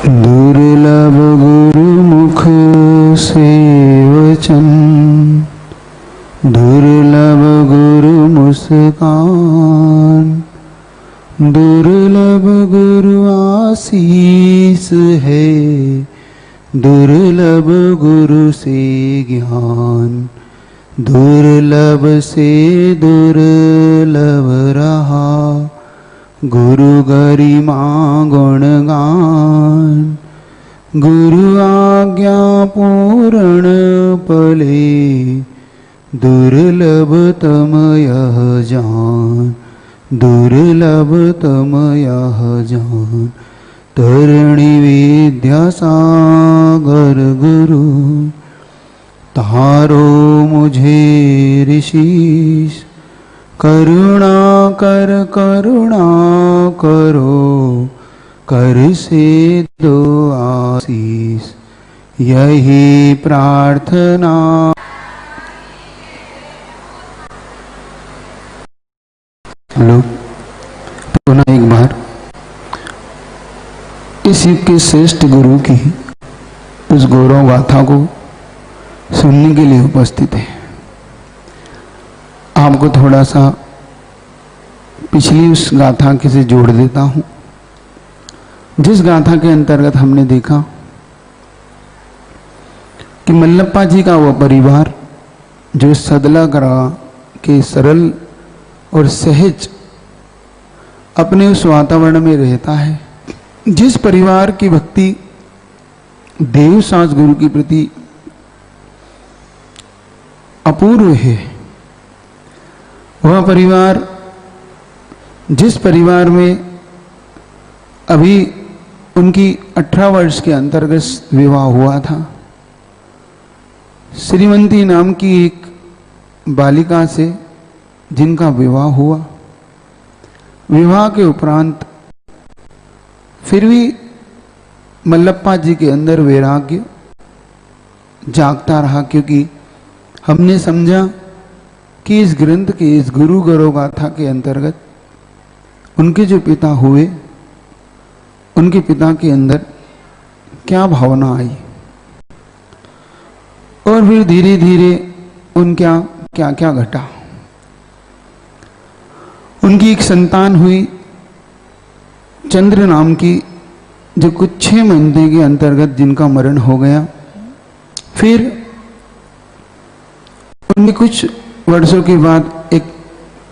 दुर्लभ गुरुमुख से वचन, दुर्लभ गुरु मुस्कान, दुर्लभ गुरु आशीष है, दुर्लभ गुरु से ज्ञान, दुर्लभ से दुर्लभ रहा गुरु गरिमा गुणगान। गुरु आज्ञा पूर्ण पले, दुर्लभ तम यह जान, दुर्लभ तम यह जान। तरणी विद्या सागर गुरु, तारो मुझे ऋषिश। करुणा कर करुणा करो, कर से दो आशीष, यही प्रार्थना। हेलो, पुनः एक बार इस युग के श्रेष्ठ गुरु की उस गौरव गाथा को सुनने के लिए उपस्थित है। आपको थोड़ा सा पिछली उस गाथा के से जोड़ देता हूं, जिस गाथा के अंतर्गत हमने देखा कि मल्लप्पा जी का वह परिवार जो सदला ग्राम के सरल और सहज अपने उस वातावरण में रहता है, जिस परिवार की भक्ति देव सास गुरु के प्रति अपूर्व है, वह परिवार, जिस परिवार में अभी उनकी 18 वर्ष के अंतर्गत विवाह हुआ था, श्रीमंती नाम की एक बालिका से जिनका विवाह हुआ, विवाह के उपरांत फिर भी मल्लप्पा जी के अंदर वैराग्य जागता रहा, क्योंकि हमने समझा कि इस ग्रंथ के, इस गुरु गौरव गाथा के अंतर्गत उनके जो पिता हुए, उनके पिता के अंदर क्या भावना आई और फिर धीरे धीरे उनका क्या क्या घटा। उनकी एक संतान हुई चंद्र नाम की, जो कुछ 6 महीने के अंतर्गत जिनका मरण हो गया। फिर उनके कुछ वर्षों के बाद एक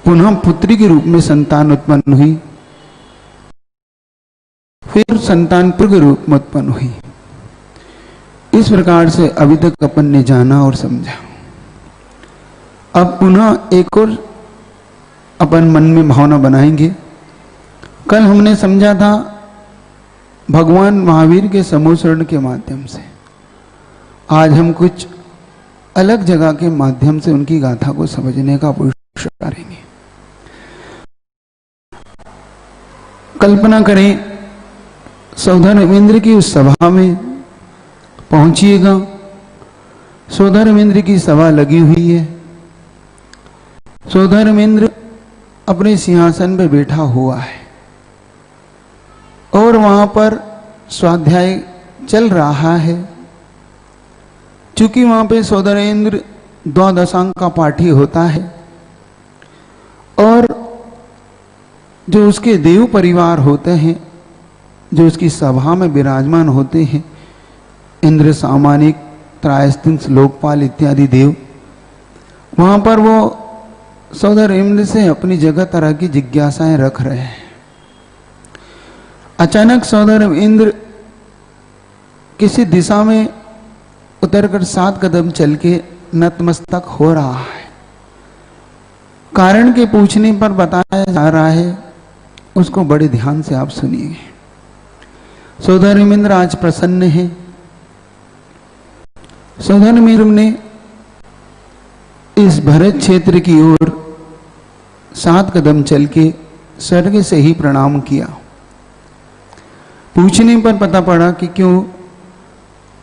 पुनः पुत्री के रूप में संतान उत्पन्न हुई, फिर संतान पुत्र के रूप में उत्पन्न हुई। इस प्रकार से अभी तक अपन ने जाना और समझा। अब पुनः एक और अपन मन में भावना बनाएंगे। कल हमने समझा था भगवान महावीर के समूह के माध्यम से, आज हम कुछ अलग जगह के माध्यम से उनकी गाथा को समझने का प्रयास करेंगे। कल्पना करें, सौधर्मेंद्र की उस सभा में पहुंचिएगा। सौधर्मेंद्र की सभा लगी हुई है, सौधर्मेंद्र अपने सिंहासन पर बैठा हुआ है और वहां पर स्वाध्याय चल रहा है। चूंकि वहां पे सौधर्मेंद्र द्वादशांग का पाठी होता है और जो उसके देव परिवार होते हैं, जो उसकी सभा में विराजमान होते हैं, इंद्र, सामानिक, त्रायस्तिंस, लोकपाल इत्यादि देव, वहां पर वो सौधर्मेंद्र से अपनी जगह तरह की जिज्ञासाएं रख रहे हैं। अचानक सौधर्मेंद्र किसी दिशा में उतरकर 7 कदम चल के नतमस्तक हो रहा है। कारण के पूछने पर बताया जा रहा है, उसको बड़े ध्यान से आप सुनिए। सौधर्मेंद्र आज प्रसन्न है। सौधर्मेंद्र ने इस भरत क्षेत्र की ओर 7 कदम चल के स्वर्ग से ही प्रणाम किया। पूछने पर पता पड़ा कि क्यों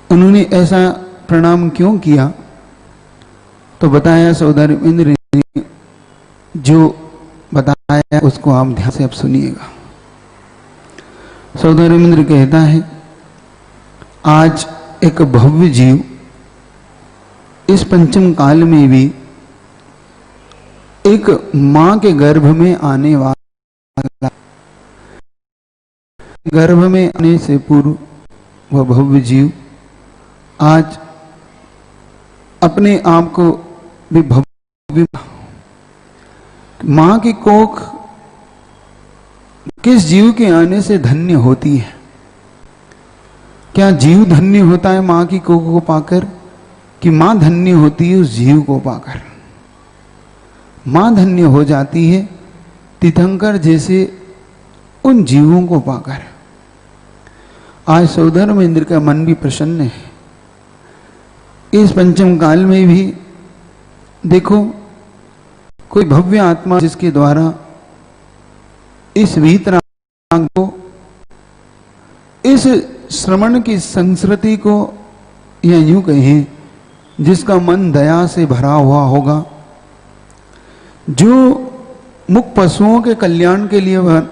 उन्होंने ऐसा प्रणाम क्यों किया, तो बताया सौधर्मेंद्र ने जो बताया उसको आप ध्यान से अब सुनिएगा। सौधर्मेंद्र कहता है आज एक भव्य जीव इस पंचम काल में भी एक मां के गर्भ में आने वाला, गर्भ में आने से पूर्व वह भव्य जीव आज अपने आप को भी भव्य, मां की कोख किस जीव के आने से धन्य होती है? क्या जीव धन्य होता है मां की कोख को पाकर, कि मां धन्य होती है उस जीव को पाकर? मां धन्य हो जाती है तीर्थंकर जैसे उन जीवों को पाकर। आज सौधर्मेंद्र का मन भी प्रसन्न है। इस पंचम काल में भी देखो कोई भव्य आत्मा जिसके द्वारा इस वीतराग को, इस श्रवण की संस्कृति को, या यूं कहें जिसका मन दया से भरा हुआ होगा, जो मुख पशुओं के कल्याण के लिए वह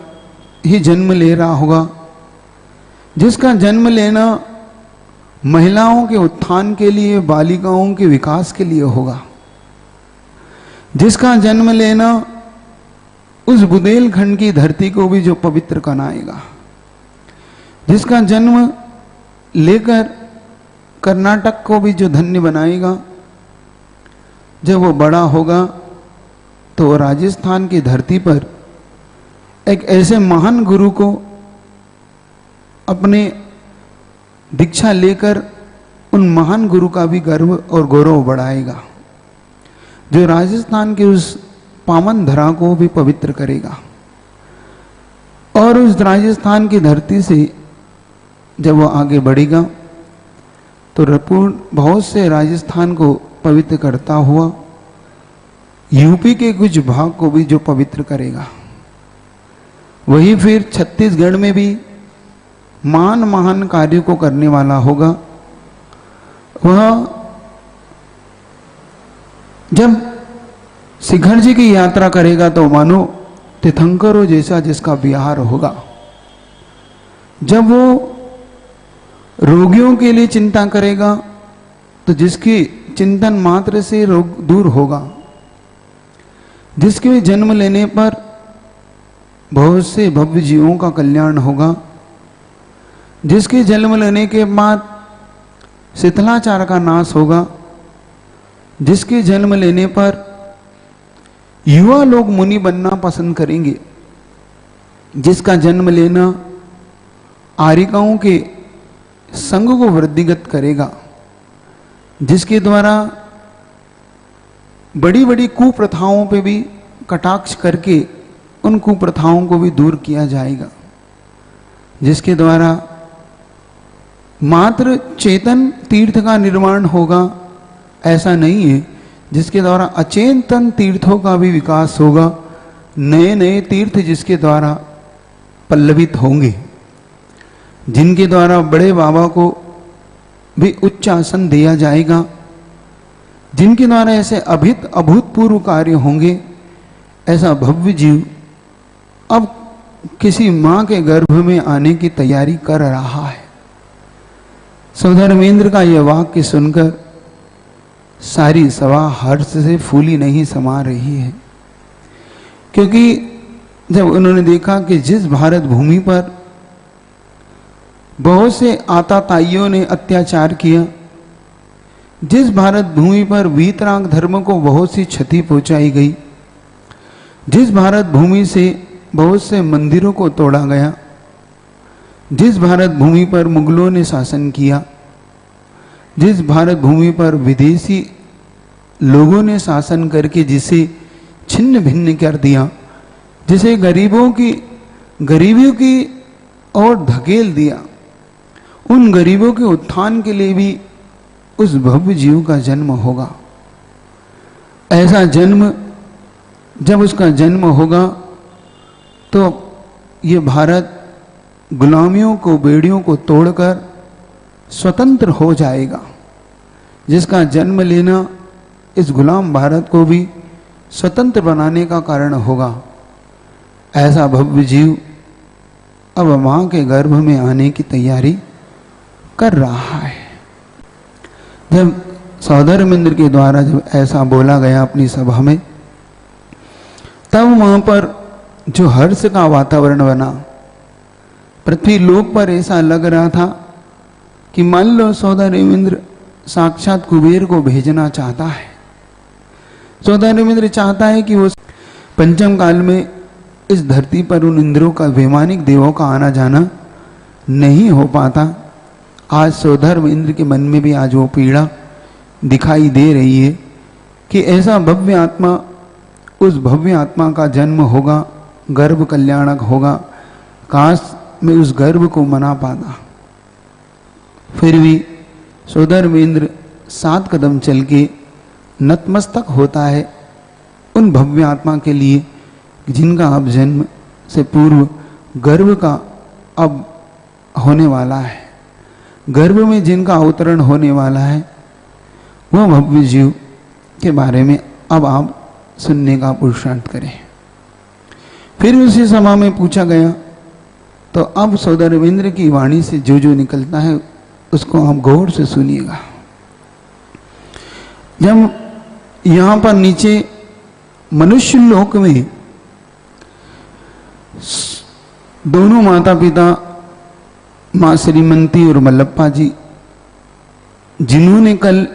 ही जन्म ले रहा होगा, जिसका जन्म लेना महिलाओं के उत्थान के लिए, बालिकाओं के विकास के लिए होगा, जिसका जन्म लेना उस बुंदेलखंड की धरती को भी जो पवित्र बनाएगा, जिसका जन्म लेकर कर्नाटक को भी जो धन्य बनाएगा, जब वो बड़ा होगा तो राजस्थान की धरती पर एक ऐसे महान गुरु को अपने दीक्षा लेकर उन महान गुरु का भी गर्व और गौरव बढ़ाएगा, जो राजस्थान की उस पावन धरा को भी पवित्र करेगा। और उस राजस्थान की धरती से जब वो आगे बढ़ेगा तो बहुत से राजस्थान को पवित्र करता हुआ यूपी के कुछ भाग को भी जो पवित्र करेगा, वही फिर छत्तीसगढ़ में भी महान महान कार्य को करने वाला होगा। वह जब शिखर जी की यात्रा करेगा तो मानो तीर्थंकरों जैसा जिसका विहार होगा। जब वो रोगियों के लिए चिंता करेगा तो जिसकी चिंतन मात्र से रोग दूर होगा, जिसके जन्म लेने पर बहुत से भव्य जीवों का कल्याण होगा, जिसके जन्म लेने के बाद शीतलाचार का नाश होगा, जिसके जन्म लेने पर युवा लोग मुनि बनना पसंद करेंगे, जिसका जन्म लेना आर्यिकाओं के संग को वृद्धिगत करेगा, जिसके द्वारा बड़ी बड़ी कुप्रथाओं पे भी कटाक्ष करके उन कुप्रथाओं को भी दूर किया जाएगा, जिसके द्वारा मात्र चेतन तीर्थ का निर्माण होगा, ऐसा नहीं है, जिसके द्वारा अचेतन तीर्थों का भी विकास होगा, नए नए तीर्थ जिसके द्वारा पल्लवित होंगे, जिनके द्वारा बड़े बाबा को भी उच्च आसन दिया जाएगा, जिनके द्वारा ऐसे अभूतपूर्व कार्य होंगे। ऐसा भव्य जीव अब किसी मां के गर्भ में आने की तैयारी कर रहा है। सौधर्मेंद्र का यह वाक्य सुनकर सारी सभा हर्ष से फूली नहीं समा रही है, क्योंकि जब उन्होंने देखा कि जिस भारत भूमि पर बहुत से आताताइयों ने अत्याचार किया, जिस भारत भूमि पर वीतराग धर्म को बहुत सी क्षति पहुंचाई गई, जिस भारत भूमि से बहुत से मंदिरों को तोड़ा गया, जिस भारत भूमि पर मुगलों ने शासन किया, जिस भारत भूमि पर विदेशी लोगों ने शासन करके जिसे छिन्न भिन्न कर दिया, जिसे गरीबियों की ओर धकेल दिया, उन गरीबों के उत्थान के लिए भी उस भव्य जीव का जन्म होगा। ऐसा जन्म जब उसका जन्म होगा तो ये भारत गुलामियों को, बेड़ियों को तोड़कर स्वतंत्र हो जाएगा, जिसका जन्म लेना इस गुलाम भारत को भी स्वतंत्र बनाने का कारण होगा। ऐसा भव्य जीव अब मां के गर्भ में आने की तैयारी कर रहा है। जब सौधर्मेंद्र के द्वारा जब ऐसा बोला गया अपनी सभा में, तब वहां पर जो हर्ष का वातावरण बना, पृथ्वी लोक पर ऐसा लग रहा था कि मान लो सौधर्मेंद्र साक्षात कुबेर को भेजना चाहता है। सौधर्मेंद्र चाहता है कि वो पंचम काल में इस धरती पर उन इंद्रों का, वैमानिक देवों का आना जाना नहीं हो पाता। आज सौधर्मेंद्र के मन में भी आज वो पीड़ा दिखाई दे रही है कि ऐसा भव्य आत्मा, उस भव्य आत्मा का जन्म होगा, गर्भ कल्याणक होगा, काश मैं उस गर्भ को मना पाता। फिर भी सौधर्मेंद्र 7 कदम चल के नतमस्तक होता है उन भव्य आत्मा के लिए जिनका अब जन्म से पूर्व गर्भ का अब होने वाला है, गर्भ में जिनका अवतरण होने वाला है, वो भव्य जीव के बारे में अब आप सुनने का पुरुषार्थ करें। फिर उसी सभा में पूछा गया, तो अब सौधर्मेंद्र की वाणी से जो जो निकलता है उसको आप गौर से सुनिएगा। जब यहां पर नीचे मनुष्य लोक में दोनों माता पिता, मां श्रीमंती और मल्लप्पा जी, जिन्होंने कल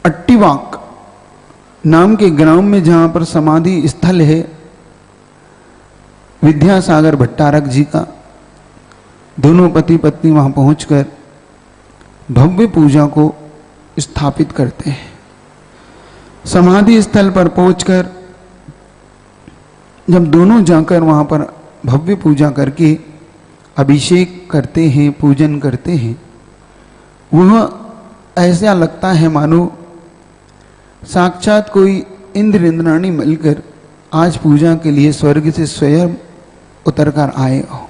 अट्टीवाक नाम के ग्राम में, जहां पर समाधि स्थल है विद्यासागर भट्टारक जी का, दोनों पति पत्नी वहां पहुंचकर भव्य पूजा को स्थापित करते हैं। समाधि स्थल पर पहुंचकर जब दोनों जाकर वहां पर भव्य पूजा करके अभिषेक करते हैं, पूजन करते हैं, वह ऐसा लगता है मानो साक्षात कोई इंद्र इंद्राणी मिलकर आज पूजा के लिए स्वर्ग से स्वयं उतरकर आए हो,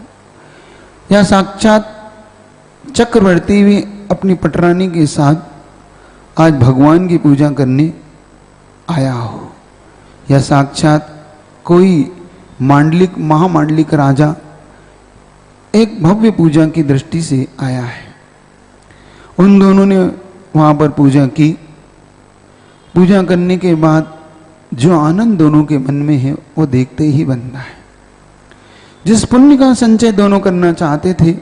या साक्षात चक्रवर्ती भी अपनी पटरानी के साथ आज भगवान की पूजा करने आया हो, या साक्षात कोई मांडलिक, महामांडलिक राजा एक भव्य पूजा की दृष्टि से आया है। उन दोनों ने वहां पर पूजा की। पूजा करने के बाद जो आनंद दोनों के मन में है वो देखते ही बनता है। जिस पुण्य का संचय दोनों करना चाहते थे,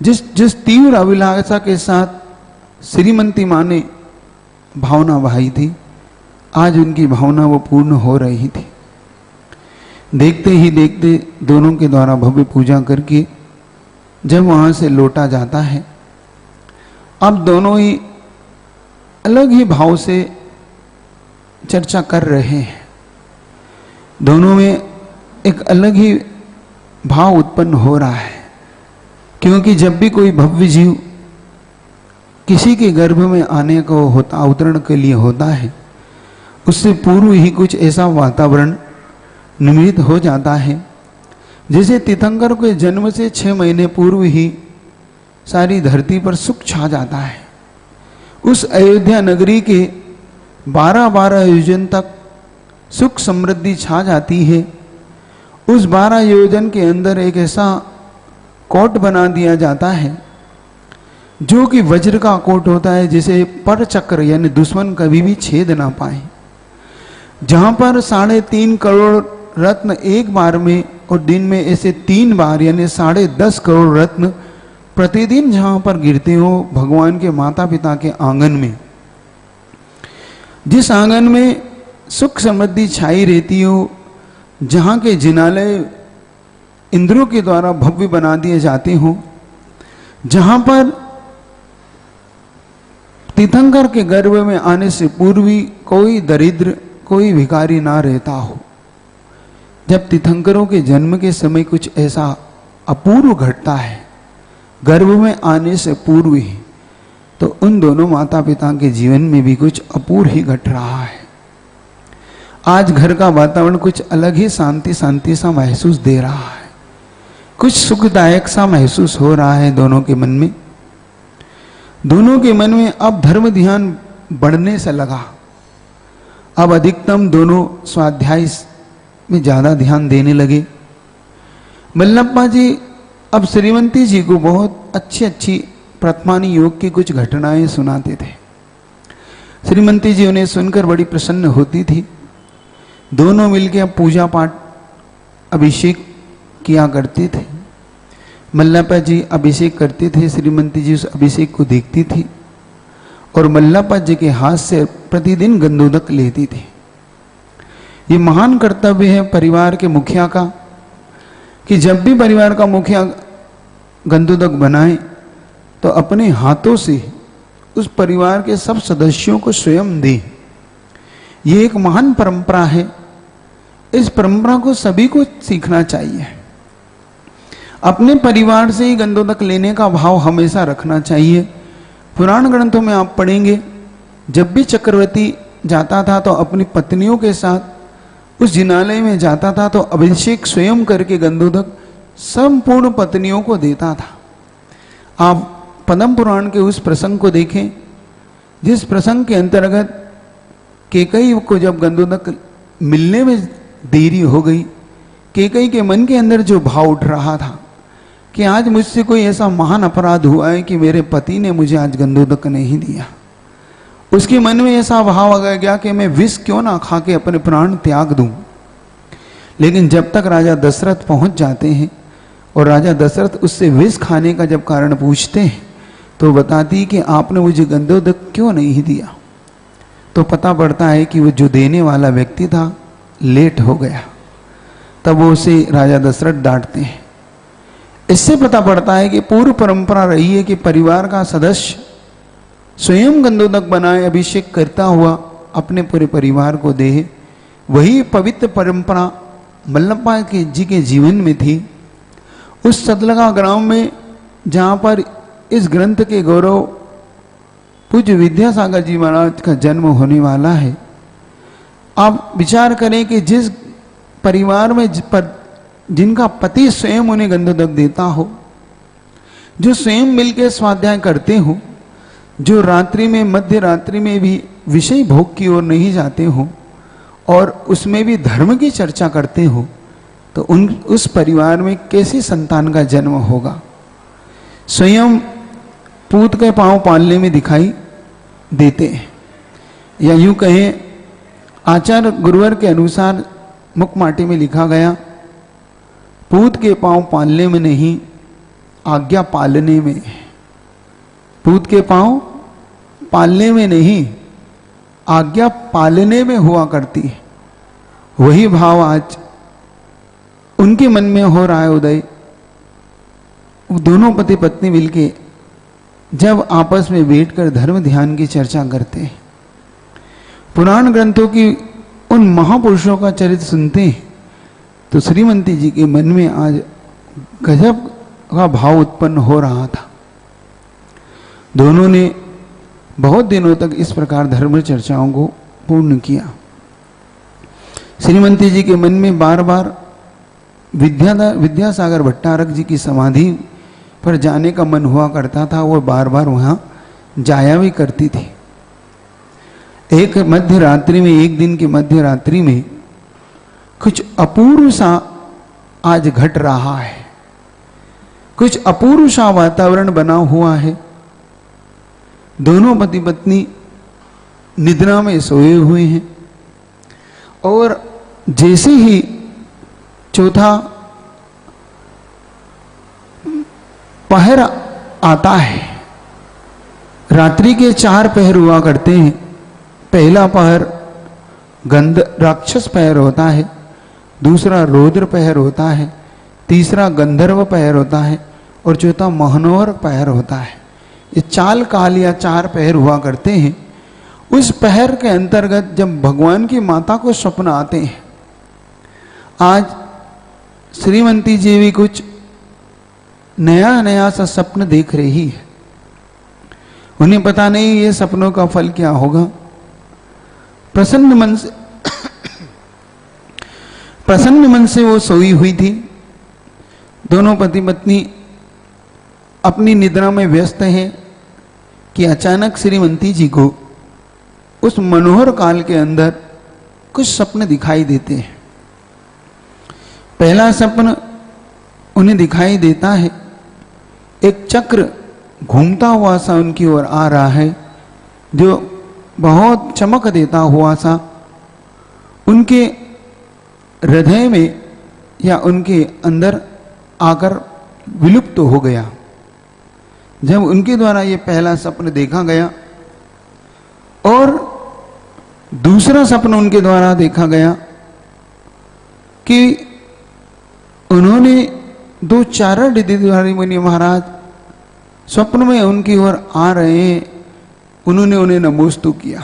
जिस तीव्र अभिलाषा के साथ श्रीमंती मां ने भावना बहाई थी, आज उनकी भावना वो पूर्ण हो रही थी। देखते ही देखते दोनों के द्वारा भव्य पूजा करके जब वहां से लौटा जाता है, अब दोनों ही अलग ही भाव से चर्चा कर रहे हैं। दोनों में एक अलग ही भाव उत्पन्न हो रहा है, क्योंकि जब भी कोई भव्य जीव किसी के गर्भ में आने को होता, अवतरण के लिए होता है, उससे पूर्व ही कुछ ऐसा वातावरण निर्मित हो जाता है जैसे तीर्थंकर के जन्म से 6 महीने पूर्व ही सारी धरती पर सुख छा जाता है। उस अयोध्या नगरी के 12 योजन तक सुख समृद्धि छा जाती है। उस 12 योजन के अंदर एक ऐसा कोट बना दिया जाता है जो कि वज्र का कोट होता है, जिसे पर चक्र यानी दुश्मन कभी भी छेद ना पाए। जहां पर 3.5 करोड़ रत्न एक बार में और दिन में ऐसे 3 बार यानी 10.5 करोड़ रत्न प्रतिदिन जहां पर गिरते हो भगवान के माता पिता के आंगन में, जिस आंगन में सुख समृद्धि छाई रहती हो, जहां के जिनालय इंद्रों के द्वारा भव्य बना दिए जाते हो, जहां पर तीर्थंकर के गर्भ में आने से पूर्व कोई दरिद्र, कोई भिखारी ना रहता हो, जब तीर्थंकरों के जन्म के समय कुछ ऐसा अपूर्व घटता है गर्भ में आने से पूर्व ही, तो उन दोनों माता पिता के जीवन में भी कुछ अपूर्व ही घट रहा है। आज घर का वातावरण कुछ अलग ही शांति शांति सा महसूस दे रहा है, कुछ सुखदायक सा महसूस हो रहा है दोनों के मन में। दोनों के मन में अब धर्म ध्यान बढ़ने से लगा। अब अधिकतम दोनों स्वाध्याय में ज्यादा ध्यान देने लगे। मल्लप्पा जी अब श्रीमंती जी को बहुत अच्छी अच्छी प्रथमानी योग की कुछ घटनाएं सुनाते थे। श्रीमती जी उन्हें सुनकर बड़ी प्रसन्न होती थी। दोनों मिलकर पूजा पाठ अभिषेक किया करते थे। मल्लापा जी अभिषेक करते थे, श्रीमती जी उस अभिषेक को देखती थी और मल्लापा जी के हाथ से प्रतिदिन गंधोदक लेती थी। ये महान कर्तव्य है परिवार के मुखिया का कि जब भी परिवार का मुखिया गंधोदक बनाए तो अपने हाथों से उस परिवार के सब सदस्यों को स्वयं दे। ये एक महान परंपरा है। इस परंपरा को सभी को सीखना चाहिए। अपने परिवार से ही गंधोदक लेने का भाव हमेशा रखना चाहिए। पुराण ग्रंथों में आप पढ़ेंगे, जब भी चक्रवर्ती जाता था तो अपनी पत्नियों के साथ उस जिनालय में जाता था तो अभिषेक स्वयं करके गंधोदक संपूर्ण पत्नियों को देता था। आप पद्म पुराण के उस प्रसंग को देखें जिस प्रसंग के अंतर्गत कैकेयी को जब गंधोदक मिलने में देरी हो गई, कैकेयी के मन के अंदर जो भाव उठ रहा था कि आज मुझसे कोई ऐसा महान अपराध हुआ है कि मेरे पति ने मुझे आज गंधोदक नहीं दिया, उसके मन में ऐसा भाव आ गया कि मैं विष क्यों ना खा के अपने प्राण त्याग दूं। लेकिन जब तक राजा दशरथ पहुंच जाते हैं और राजा दशरथ उससे विष खाने का जब कारण पूछते हैं तो बताती कि आपने मुझे गंधोदक क्यों नहीं दिया, तो पता पड़ता है कि वो जो देने वाला व्यक्ति था लेट हो गया। तब वो उसे राजा दशरथ डांटते हैं। इससे पता पड़ता है कि पूर्व परंपरा रही है कि परिवार का सदस्य स्वयं गंधोदक बनाए अभिषेक करता हुआ अपने पूरे परिवार को दे। वही पवित्र परंपरा मल्लप्पा जी के जीवन में थी। उस सतलगा ग्राम में जहाँ पर इस ग्रंथ के गौरव पूज्य विद्यासागर जी महाराज का जन्म होने वाला है। आप विचार करें कि जिस परिवार में जिनका पति स्वयं उन्हें गंधोदक देता हो, जो स्वयं मिलकर स्वाध्याय करते हो, जो रात्रि में मध्य रात्रि में भी विषय भोग की ओर नहीं जाते हो और उसमें भी धर्म की चर्चा करते हो, तो उस परिवार में कैसी संतान का जन्म होगा। स्वयं पूत के पांव पालने में दिखाई देते हैं, या यूं कहें आचार्य गुरुवर के अनुसार मुखमाटी में लिखा गया, पूत के पांव पालने में नहीं आज्ञा पालने में। पूत के पांव पालने में नहीं आज्ञा पालने में हुआ करती है। वही भाव आज उनके मन में हो रहा है उदय। दोनों पति पत्नी मिलके जब आपस में बैठकर धर्म ध्यान की चर्चा करते हैं, पुराण ग्रंथों की उन महापुरुषों का चरित्र सुनते हैं, तो श्रीमती जी के मन में आज गजब का भाव उत्पन्न हो रहा था। दोनों ने बहुत दिनों तक इस प्रकार धर्म चर्चाओं को पूर्ण किया। श्रीमती जी के मन में बार बार विद्यासागर भट्टारक जी की समाधि पर जाने का मन हुआ करता था। वो बार बार वहां जाया भी करती थी। एक मध्य रात्रि में, एक दिन की मध्य रात्रि में कुछ अपूर्व सा आज घट रहा है। कुछ अपूर्व सा वातावरण बना हुआ है। दोनों पति पत्नी निद्रा में सोए हुए हैं और जैसे ही चौथा पहर आता है, रात्रि के 4 पहर हुआ करते हैं। पहला पहर गंध राक्षस पहर होता है, दूसरा रौद्र पहर होता है, तीसरा गंधर्व पहर होता है और चौथा महनोर पहर होता है। ये 4 काल या 4 पहर हुआ करते हैं। उस पहर के अंतर्गत जब भगवान की माता को स्वप्न आते हैं, आज श्रीमती जी भी कुछ नया नया सा स्वप्न देख रही है। उन्हें पता नहीं ये सपनों का फल क्या होगा। प्रसन्न मन से वो सोई हुई थी। दोनों पति पत्नी अपनी निद्रा में व्यस्त हैं कि अचानक श्रीमती जी को उस मनोहर काल के अंदर कुछ सपने दिखाई देते हैं। पहला सपन उन्हें दिखाई देता है, एक चक्र घूमता हुआ सा उनकी ओर आ रहा है, जो बहुत चमक देता हुआ सा उनके हृदय में या उनके अंदर आकर विलुप्त हो गया। जब उनके द्वारा ये पहला स्वप्न देखा गया और दूसरा स्वप्न उनके द्वारा देखा गया कि उन्होंने दो चारण ऋद्धिधारी मुनि महाराज स्वप्न में उनकी ओर आ रहे हैं, उन्होंने उन्हें नमोस्तु किया।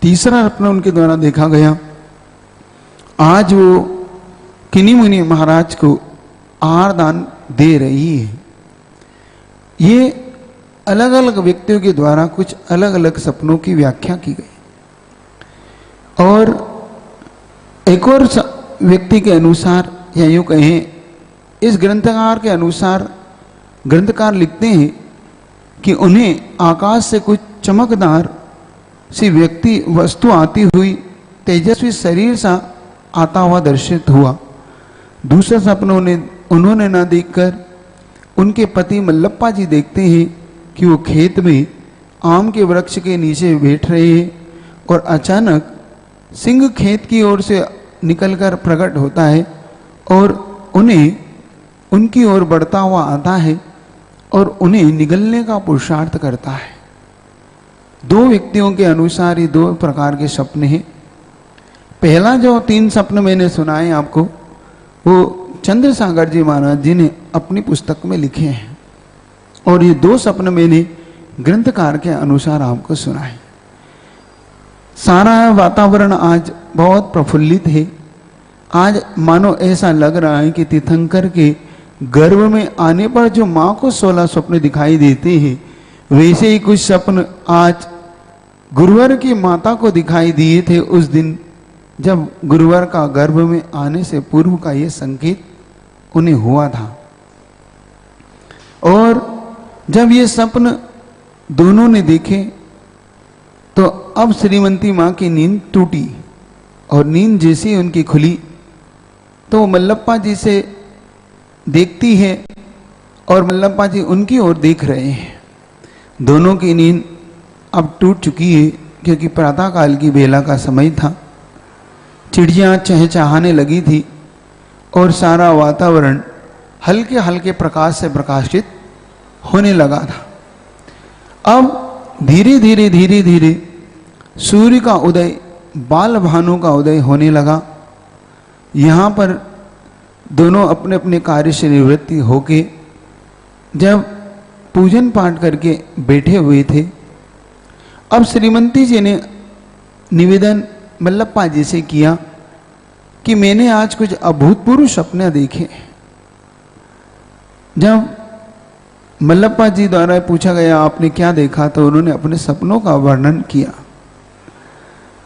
तीसरा स्वप्न उनके द्वारा देखा गया, आज वो किन्हीं मुनि महाराज को आहार दान दे रही है। ये अलग अलग व्यक्तियों के द्वारा कुछ अलग अलग सपनों की व्याख्या की गई। और एक और व्यक्ति के अनुसार, या यूं कहें इस ग्रंथकार के अनुसार, ग्रंथकार लिखते हैं कि उन्हें आकाश से कुछ चमकदार सी व्यक्ति वस्तु आती हुई तेजस्वी शरीर सा आता हुआ दर्शित हुआ। दूसरा सपना उन्होंने न देखकर उनके पति मल्लप्पा जी देखते हैं कि वो खेत में आम के वृक्ष के नीचे बैठ रहे हैं और अचानक सिंह खेत की ओर से निकलकर प्रकट होता है और उन्हें उनकी ओर बढ़ता हुआ आता है और उन्हें निगलने का पुरुषार्थ करता है। दो व्यक्तियों के अनुसार ये दो प्रकार के सपने हैं। पहला जो 3 सपने मैंने सुनाए आपको, वो चंद्रसागर जी महाराज जी ने अपनी पुस्तक में लिखे हैं और ये 2 सपने मैंने ग्रंथकार के अनुसार आपको सुनाए। सारा वातावरण आज बहुत प्रफुल्लित है। आज मानो ऐसा लग रहा है कि तीर्थंकर के गर्भ में आने पर जो माँ को 16 स्वप्न दिखाई देते हैं, वैसे ही कुछ स्वप्न आज गुरुवर की माता को दिखाई दिए थे उस दिन जब गुरुवर का गर्भ में आने से पूर्व का ये संकेत उन्हें हुआ था। और जब ये स्वप्न दोनों ने देखे तो अब श्रीमती माँ की नींद टूटी और नींद जैसी उनकी खुली तो मल्लप्पा जी से देखती है और मल्लप्पा जी उनकी ओर देख रहे हैं। दोनों की नींद अब टूट चुकी है क्योंकि प्रातःकाल की बेला का समय था। चिड़ियाँ चहचहाने लगी थी और सारा वातावरण हल्के हल्के प्रकाश से प्रकाशित होने लगा था। अब धीरे धीरे धीरे धीरे सूर्य का उदय, बाल भानु का उदय होने लगा। यहाँ पर दोनों अपने अपने कार्य से निवृत्ति होके जब पूजन पाठ करके बैठे हुए थे, अब श्रीमती जी ने निवेदन मल्लप्पा जी से किया कि मैंने आज कुछ अभूतपूर्व सपने देखे। जब मल्लप्पा जी द्वारा पूछा गया आपने क्या देखा, तो उन्होंने अपने सपनों का वर्णन किया।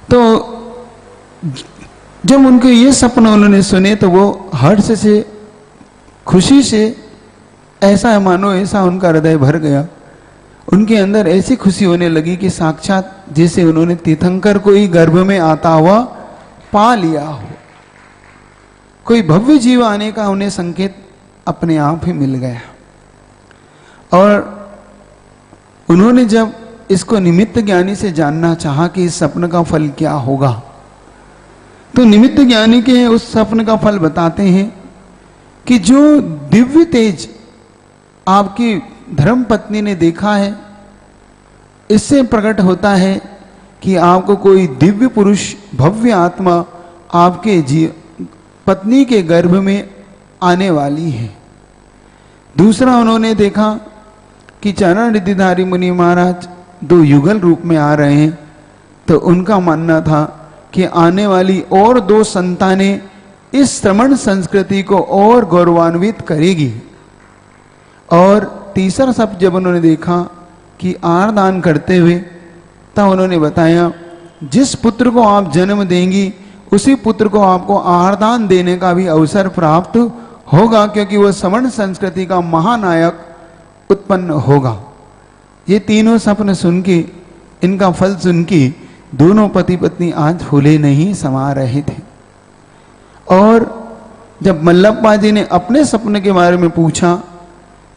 तो जब उनके ये सपने उन्होंने सुने तो वो हर्ष से, खुशी से, ऐसा मानो ऐसा उनका हृदय भर गया। उनके अंदर ऐसी खुशी होने लगी कि साक्षात जैसे उन्होंने तीर्थंकर को ही गर्भ में आता हुआ पा लिया हो। कोई भव्य जीव आने का उन्हें संकेत अपने आप ही मिल गया। और उन्होंने जब इसको निमित्त ज्ञानी से जानना चाहा कि इस स्वप्न का फल क्या होगा, तो निमित्त ज्ञानी के उस स्वप्न का फल बताते हैं कि जो दिव्य तेज आपकी धर्म पत्नी ने देखा है, इससे प्रकट होता है कि आपको कोई दिव्य पुरुष, भव्य आत्मा आपके पत्नी के गर्भ में आने वाली है। दूसरा उन्होंने देखा कि चरण ऋद्धिधारी मुनि महाराज 2 युगल रूप में आ रहे हैं, तो उनका मानना था कि आने वाली और 2 संतानें इस श्रमण संस्कृति को और गौरवान्वित करेगी। और तीसरा शब्द जब उन्होंने देखा कि आहार दान करते हुए, तब उन्होंने बताया जिस पुत्र को आप जन्म देंगी उसी पुत्र को आपको आहार दान देने का भी अवसर प्राप्त होगा, क्योंकि वह श्रमण संस्कृति का महानायक उत्पन्न होगा। ये तीनों सपने सुन के, इनका फल सुन के दोनों पति पत्नी आज फूले नहीं समा रहे थे। और जब मल्लप्पा जी ने अपने सपने के बारे में पूछा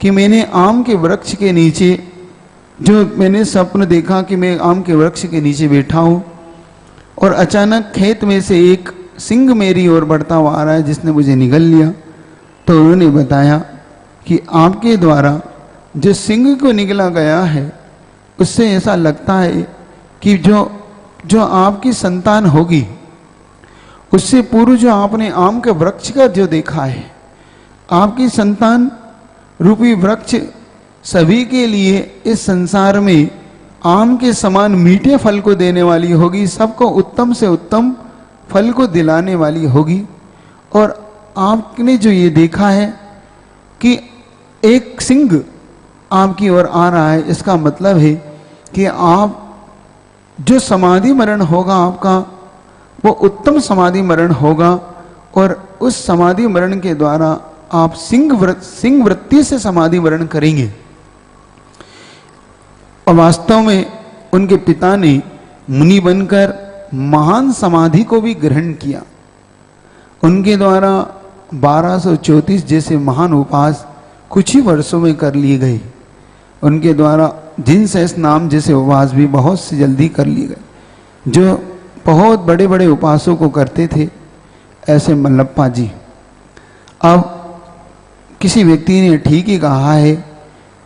कि मैंने आम के वृक्ष के नीचे, जो मैंने स्वप्न देखा कि मैं आम के वृक्ष के नीचे बैठा हूँ और अचानक खेत में से एक सिंह मेरी ओर बढ़ता हुआ आ रहा है जिसने मुझे निगल लिया। तो उन्होंने बताया कि आपके द्वारा जो सिंह को निगला गया है उससे ऐसा लगता है कि जो आपकी संतान होगी, उससे पूर्व जो आपने आम के वृक्ष का जो देखा है, आपकी संतान रूपी वृक्ष सभी के लिए इस संसार में आम के समान मीठे फल को देने वाली होगी, सबको उत्तम से उत्तम फल को दिलाने वाली होगी। और आपने जो ये देखा है कि एक सिंह आपकी ओर आ रहा है, इसका मतलब है कि आप जो समाधि मरण होगा आपका, वो उत्तम समाधि मरण होगा और उस समाधि मरण के द्वारा आप सिंह वृत्ति से समाधि मरण करेंगे। और वास्तव में उनके पिता ने मुनि बनकर महान समाधि को भी ग्रहण किया। उनके द्वारा 1234 जैसे महान उपास कुछ ही वर्षों में कर लिए गए। उनके द्वारा जिनशेष नाम जैसे उपवास भी बहुत से जल्दी कर लिए गए, जो बहुत बड़े बड़े उपासों को करते थे, ऐसे मल्लप्पा जी। अब किसी व्यक्ति ने ठीक ही कहा है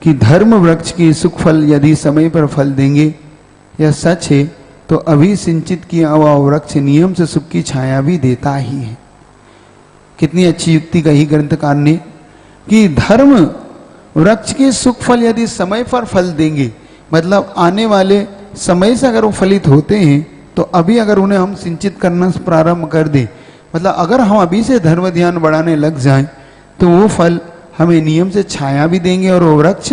कि धर्म वृक्ष की सुख फल यदि समय पर फल देंगे, यह सच है, तो अभी सिंचित किया हुआ वृक्ष नियम से सुख की छाया भी देता ही है। कितनी अच्छी युक्ति कही ग्रंथकार ने कि धर्म वृक्ष के सुख फल यदि समय पर फल देंगे, मतलब आने वाले समय से अगर वो फलित होते हैं, तो अभी अगर उन्हें हम सिंचित करना प्रारंभ कर दें, मतलब अगर हम अभी से धर्म ध्यान बढ़ाने लग जाएं, तो वो फल हमें नियम से छाया भी देंगे और वो वृक्ष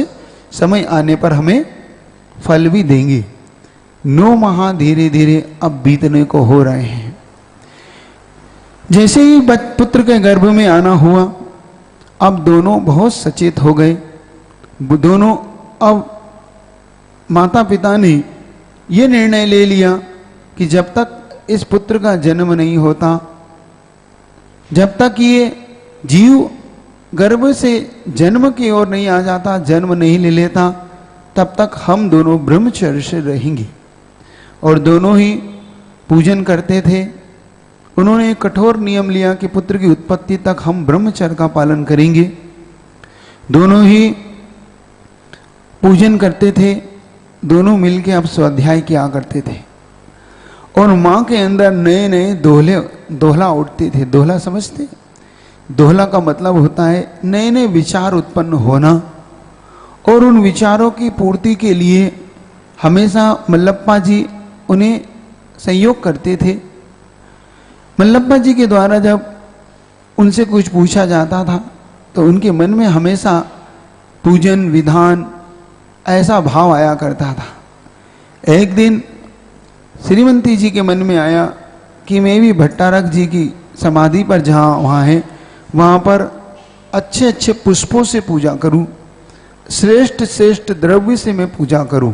समय आने पर हमें फल भी देंगे। 9 माह धीरे धीरे अब बीतने को हो रहे हैं। जैसे ही पुत्र के गर्भ में आना हुआ, अब दोनों बहुत सचेत हो गए। दोनों अब माता पिता ने ये निर्णय ले लिया कि जब तक इस पुत्र का जन्म नहीं होता, जब तक ये जीव गर्भ से जन्म की ओर नहीं आ जाता, जन्म नहीं ले लेता, तब तक हम दोनों ब्रह्मचर्य से रहेंगे। और दोनों ही पूजन करते थे। उन्होंने एक कठोर नियम लिया कि पुत्र की उत्पत्ति तक हम ब्रह्मचर्य का पालन करेंगे। दोनों ही पूजन करते थे, दोनों मिलके अब स्वाध्याय किया करते थे। और माँ के अंदर नए नए दोहला उठते थे। दोहला समझते? दोहला का मतलब होता है नए नए विचार उत्पन्न होना, और उन विचारों की पूर्ति के लिए हमेशा मल्लप्पा जी उन्हें सहयोग करते थे। मल्लप्पा जी के द्वारा जब उनसे कुछ पूछा जाता था, तो उनके मन में हमेशा पूजन विधान ऐसा भाव आया करता था। एक दिन श्रीमती जी के मन में आया कि मैं भी भट्टारक जी की समाधि पर जहाँ वहाँ है, वहाँ पर अच्छे अच्छे पुष्पों से पूजा करूं, श्रेष्ठ श्रेष्ठ द्रव्य से मैं पूजा करूं।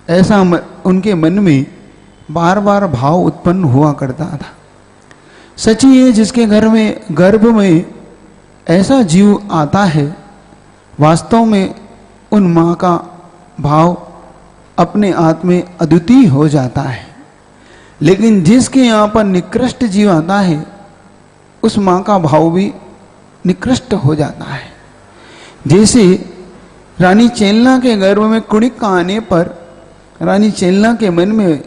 ऐसा उनके मन में बार बार भाव उत्पन्न हुआ करता था। सच ही है, जिसके घर में गर्भ में ऐसा जीव आता है, वास्तव में उन माँ का भाव अपने आप में अद्वितीय हो जाता है। लेकिन जिसके यहाँ पर निकृष्ट जीव आता है, उस माँ का भाव भी निकृष्ट हो जाता है। जैसे रानी चेलना के गर्भ में कुणिक का आने पर रानी चेलना के मन में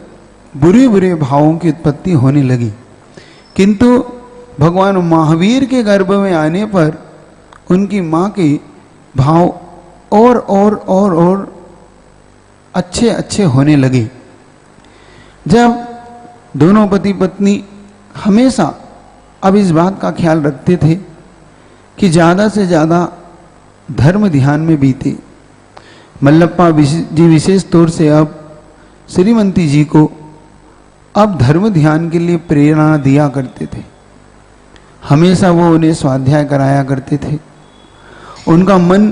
बुरे बुरे भावों की उत्पत्ति होने लगी, किंतु भगवान महावीर के गर्भ में आने पर उनकी माँ के भाव और अच्छे अच्छे होने लगे। जब दोनों पति पत्नी हमेशा अब इस बात का ख्याल रखते थे कि ज़्यादा से ज़्यादा धर्म ध्यान में बीते, मल्लप्पा जी विशेष तौर से अब श्रीमती जी को अब धर्म ध्यान के लिए प्रेरणा दिया करते थे। हमेशा वो उन्हें स्वाध्याय कराया करते थे। उनका मन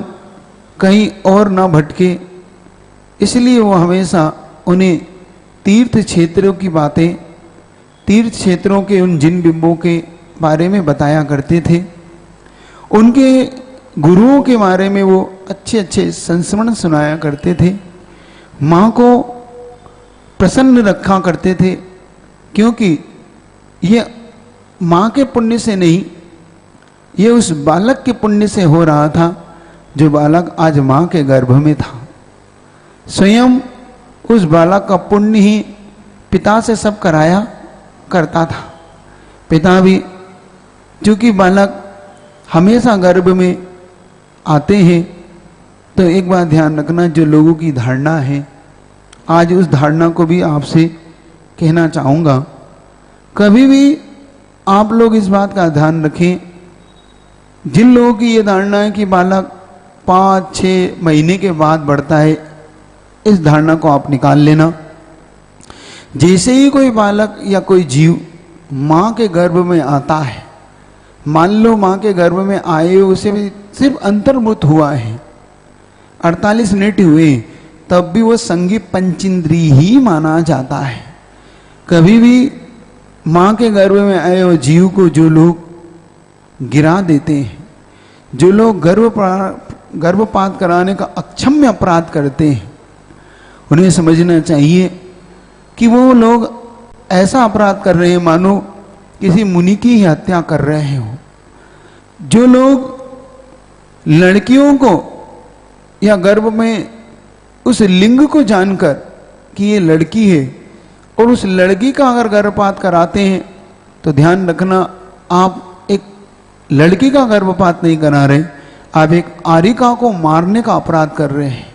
कहीं और ना भटके, इसलिए वो हमेशा उन्हें तीर्थ क्षेत्रों की बातें, तीर्थ क्षेत्रों के उन जिन बिंबों के बारे में बताया करते थे। उनके गुरुओं के बारे में वो अच्छे अच्छे संस्मरण सुनाया करते थे, माँ को प्रसन्न रखा करते थे, क्योंकि ये माँ के पुण्य से नहीं, ये उस बालक के पुण्य से हो रहा था जो बालक आज माँ के गर्भ में था। स्वयं उस बालक का पुण्य ही पिता से सब कराया करता था। पिता भी, चूंकि बालक हमेशा गर्भ में आते हैं, तो एक बात ध्यान रखना, जो लोगों की धारणा है, आज उस धारणा को भी आपसे कहना चाहूँगा। कभी भी आप लोग इस बात का ध्यान रखें, जिन लोगों की ये धारणा है कि बालक 5-6 महीने के बाद बढ़ता है, इस धारणा को आप निकाल लेना। जैसे ही कोई बालक या कोई जीव माँ के गर्भ में आता है, मान लो माँ के गर्भ में आए उसे भी सिर्फ अंतर्मुक्त हुआ है, 48 मिनट हुए, तब भी वो संगी पंचेंद्री ही माना जाता है। कभी भी माँ के गर्भ में आए हुए जीव को जो लोग गिरा देते हैं, जो लोग गर्भपात कराने का अक्षम्य अपराध करते हैं, उन्हें समझना चाहिए कि वो लोग ऐसा अपराध कर रहे हैं मानो किसी मुनि की ही हत्या कर रहे हो। जो लोग लड़कियों को या गर्भ में उस लिंग को जानकर कि ये लड़की है और उस लड़की का अगर गर्भपात कराते हैं, तो ध्यान रखना, आप एक लड़की का गर्भपात नहीं करा रहे, आप एक आरिका को मारने का अपराध कर रहे हैं।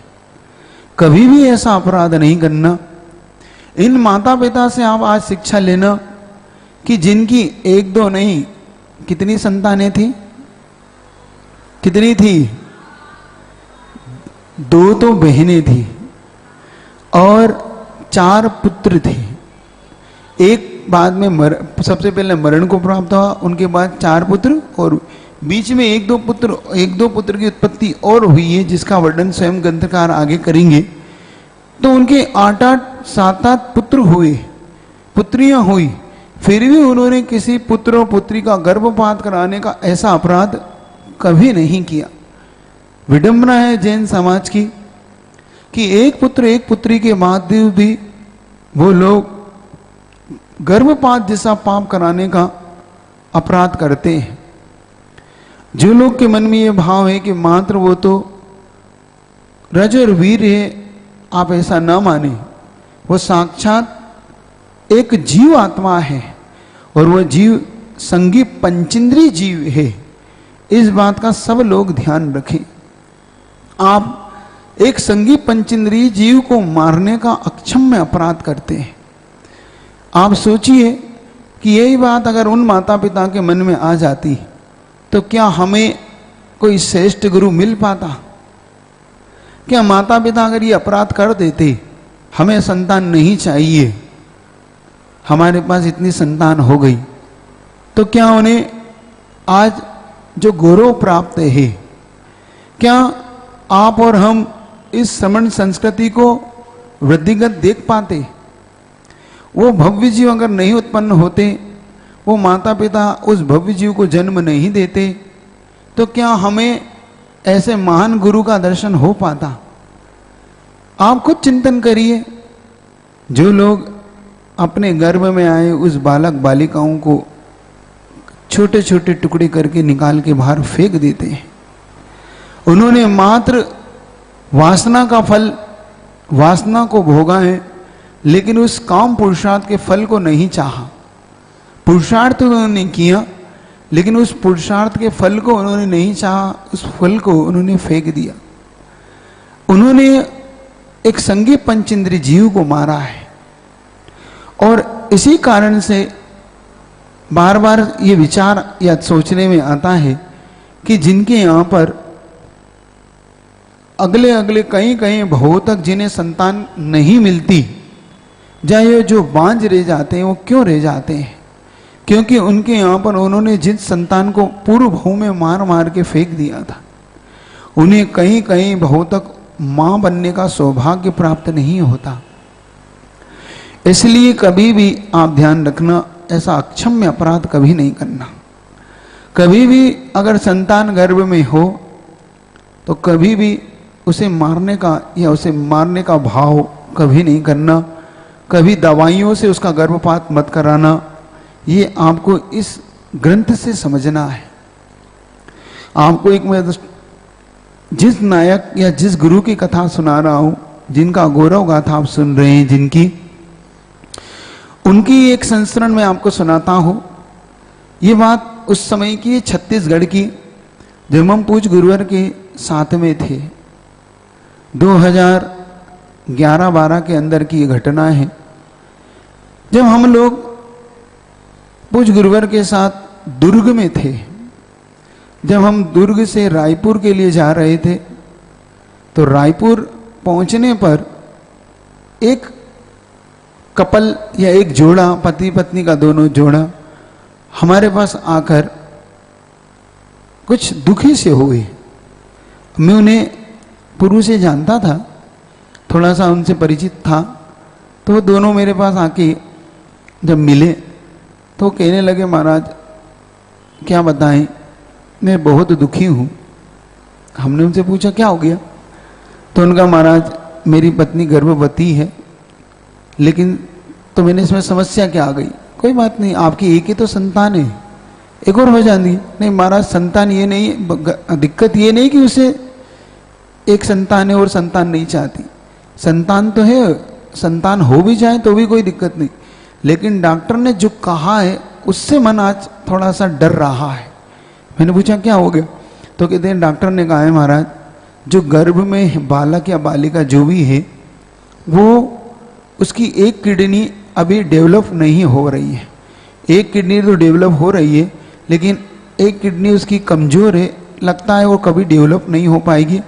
कभी भी ऐसा अपराध नहीं करना। इन माता पिता से आप आज शिक्षा लेना कि जिनकी 1-2 नहीं, कितनी संतानें थी? कितनी थी? 2 तो बहनें थी और 4 पुत्र थे। एक बाद में सबसे पहले मरण को प्राप्त हुआ, उनके बाद 4 पुत्र, और बीच में 1-2 पुत्र की उत्पत्ति और हुई है, जिसका वर्णन स्वयं ग्रंथकार आगे करेंगे। तो उनके 8-8, 7-8 पुत्र हुए, पुत्रियां हुई, फिर भी उन्होंने किसी पुत्र और पुत्री का गर्भपात कराने का ऐसा अपराध कभी नहीं किया। विडंबना है जैन समाज की कि एक पुत्र एक पुत्री के बाद भी वो लोग गर्भपात जैसा पाप कराने का अपराध करते हैं। जो लोग के मन में ये भाव है कि मात्र वो तो रज और वीर है, आप ऐसा ना माने, वो साक्षात एक जीव आत्मा है और वह जीव संगी पंचेंद्री जीव है। इस बात का सब लोग ध्यान रखें। आप एक संगी पंचेंद्री जीव को मारने का अक्षम्य अपराध करते हैं। आप सोचिए कि यही बात अगर उन माता पिता के मन में आ जाती तो क्या हमें कोई श्रेष्ठ गुरु मिल पाता? क्या माता पिता अगर ये अपराध कर देते, हमें संतान नहीं चाहिए, हमारे पास इतनी संतान हो गई, तो क्या उन्हें आज जो गौरव प्राप्त है, क्या आप और हम इस श्रमण संस्कृति को वृद्धिगत देख पाते? वो भव्य जीव अगर नहीं उत्पन्न होते, वो माता पिता उस भव्य जीव को जन्म नहीं देते, तो क्या हमें ऐसे महान गुरु का दर्शन हो पाता? आप खुद चिंतन करिए। जो लोग अपने गर्भ में आए उस बालक बालिकाओं को छोटे छोटे टुकड़े करके निकाल के बाहर फेंक देते हैं, उन्होंने मात्र वासना का फल, वासना को भोगा है, लेकिन उस काम पुरुषार्थ के फल को नहीं चाहा। पुरुषार्थ उन्होंने किया, लेकिन उस पुरुषार्थ के फल को उन्होंने नहीं चाहा, उस फल को उन्होंने फेंक दिया। उन्होंने एक संगी पंचेंद्री जीव को मारा है। और इसी कारण से बार बार ये विचार या सोचने में आता है कि जिनके यहाँ पर अगले अगले कहीं कहीं भावों तक जिन्हें संतान नहीं मिलती, चाहे जो बांझ रह जाते हैं, वो क्यों रह जाते हैं? क्योंकि उनके यहाँ पर उन्होंने जिस संतान को पूर्व भाव में मार मार के फेंक दिया था, उन्हें कहीं कहीं भावों तक मां बनने का सौभाग्य प्राप्त नहीं होता। इसलिए कभी भी आप ध्यान रखना, ऐसा अक्षम्य अपराध कभी नहीं करना। कभी भी अगर संतान गर्भ में हो तो कभी भी उसे मारने का या उसे मारने का भाव कभी नहीं करना, कभी दवाइयों से उसका गर्भपात मत कराना। ये आपको इस ग्रंथ से समझना है। आपको एक मैं जिस नायक या जिस गुरु की कथा सुना रहा हूं, जिनका गौरव गाथा आप सुन रहे हैं, जिनकी उनकी एक संस्करण में आपको सुनाता हूं। ये बात उस समय की, छत्तीसगढ़ की, जब हम पूज्य गुरुवर के साथ में थे। 2011-12 के अंदर की ये घटना है, जब हम लोग पूज्य गुरुवर के साथ दुर्ग में थे। जब हम दुर्ग से रायपुर के लिए जा रहे थे, तो रायपुर पहुंचने पर एक कपल या एक जोड़ा, पति पत्नी का दोनों जोड़ा हमारे पास आकर कुछ दुखी से हुए। मैं उन्हें पूर्व से जानता था, थोड़ा सा उनसे परिचित था, तो वो दोनों मेरे पास आके जब मिले तो कहने लगे, महाराज क्या बताएं, मैं बहुत दुखी हूँ। हमने उनसे पूछा क्या हो गया, तो उनका, महाराज मेरी पत्नी गर्भवती है, लेकिन तो मैंने इसमें समस्या क्या आ गई। कोई बात नहीं, आपकी एक ही तो संतान है, एक और हो जाती। नहीं महाराज, संतान ये नहीं, दिक्कत ये नहीं कि उसे एक संतान है और संतान नहीं चाहती। संतान तो है, संतान हो भी जाए तो भी कोई दिक्कत नहीं, लेकिन डॉक्टर ने जो कहा है उससे मन आज थोड़ा सा डर रहा है। मैंने पूछा क्या हो गया, तो कहते हैं डॉक्टर ने कहा है महाराज, जो गर्भ में बालक या बालिका जो भी है, वो उसकी एक किडनी अभी डेवलप नहीं हो रही है। एक किडनी तो डेवलप हो रही है, लेकिन एक किडनी उसकी कमजोर है, लगता है वो कभी डेवलप नहीं हो पाएगी।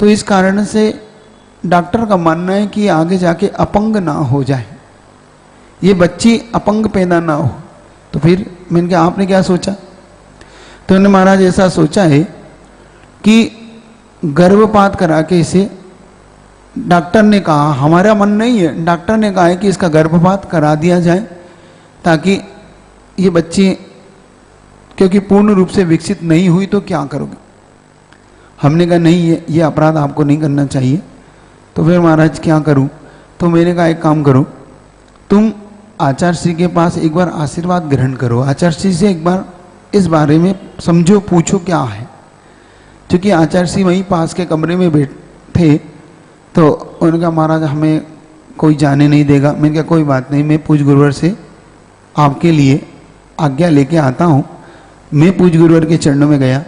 तो इस कारण से डॉक्टर का मानना है कि आगे जाके अपंग ना हो जाए, ये बच्ची अपंग पैदा ना हो। तो फिर मैंने कहा आपने क्या सोचा, तो उन्होंने महाराज ऐसा सोचा है कि गर्भपात करा के इसे, डॉक्टर ने कहा, हमारा मन नहीं है, डॉक्टर ने कहा है कि इसका गर्भपात करा दिया जाए ताकि ये बच्ची, क्योंकि पूर्ण रूप से विकसित नहीं हुई तो क्या करोगे। हमने कहा नहीं, ये अपराध आपको नहीं करना चाहिए। तो फिर महाराज क्या करूं, तो मैंने कहा एक काम करो, तुम आचार्य श्री के पास एक बार आशीर्वाद ग्रहण करो, आचार्य श्री से एक बार इस बारे में समझो, पूछो क्या है। क्योंकि आचार्य श्री वहीं पास के कमरे में बैठे, तो उनका महाराज हमें कोई जाने नहीं देगा। मैंने कहा कोई बात नहीं, मैं पूज्य गुरुवर से आपके लिए आज्ञा लेके आता हूँ। मैं पूज्य गुरुवर के चरणों में गया,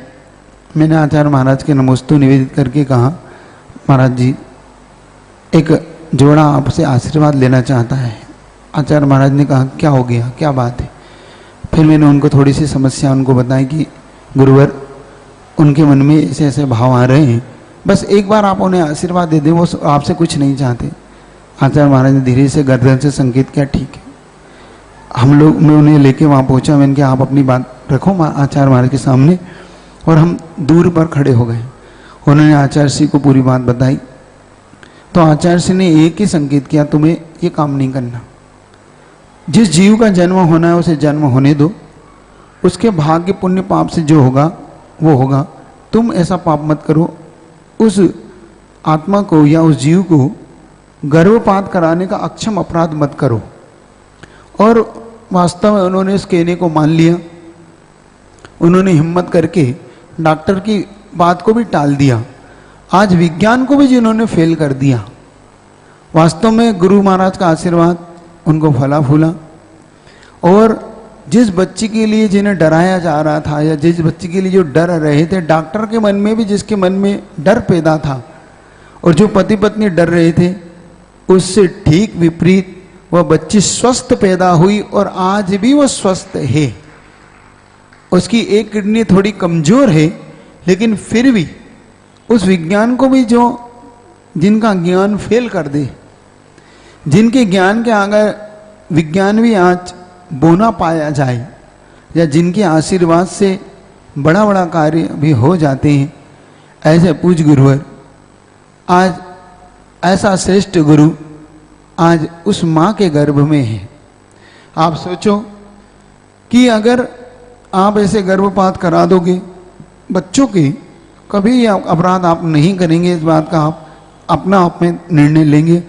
मैंने आचार्य महाराज के नमोस्तु निवेदित करके कहा, महाराज जी एक जोड़ा आपसे आशीर्वाद लेना चाहता है। आचार्य महाराज ने कहा क्या हो गया, क्या बात है। फिर मैंने उनको थोड़ी सी समस्या उनको बताई कि गुरुवर उनके मन में ऐसे ऐसे भाव आ रहे हैं, बस एक बार आप उन्हें आशीर्वाद दे दें, वो आपसे कुछ नहीं चाहते। आचार्य महाराज ने धीरे से गर्दन से संकेत किया ठीक है। हम लोग, मैं उन्हें लेके वहाँ पहुँचा, मैंने कहा आप अपनी बात रखो आचार्य महाराज के सामने, और हम दूर पर खड़े हो गए। उन्होंने आचार्य श्री को पूरी बात बताई, तो आचार्य श्री ने एक ही संकेत किया, तुम्हें ये काम नहीं करना। जिस जीव का जन्म होना है उसे जन्म होने दो, उसके भाग्य पुण्य पाप से जो होगा वो होगा। तुम ऐसा पाप मत करो, उस आत्मा को या उस जीव को गर्भपात कराने का अक्षम अपराध मत करो। और वास्तव में उन्होंने इस कहने को मान लिया। उन्होंने हिम्मत करके डॉक्टर की बात को भी टाल दिया, आज विज्ञान को भी जिन्होंने फेल कर दिया। वास्तव में गुरु महाराज का आशीर्वाद उनको फला फूला। और जिस बच्ची के लिए जिन्हें डराया जा रहा था, या जिस बच्ची के लिए जो डर रहे थे, डॉक्टर के मन में भी जिसके मन में डर पैदा था, और जो पति पत्नी डर रहे थे, उससे ठीक विपरीत वह बच्ची स्वस्थ पैदा हुई, और आज भी वह स्वस्थ है। उसकी एक किडनी थोड़ी कमजोर है, लेकिन फिर भी उस विज्ञान को भी, जो जिनका ज्ञान फेल कर दे, जिनके ज्ञान के आगे विज्ञान भी आज बोना पाया जाए, या जिनके आशीर्वाद से बड़ा बड़ा कार्य भी हो जाते हैं, ऐसे पूज्य गुरुवर, आज ऐसा श्रेष्ठ गुरु आज उस माँ के गर्भ में है। आप सोचो कि अगर आप ऐसे गर्भपात करा दोगे बच्चों के, कभी ये अपराध आप नहीं करेंगे, इस बात का आप अपना आप में निर्णय लेंगे।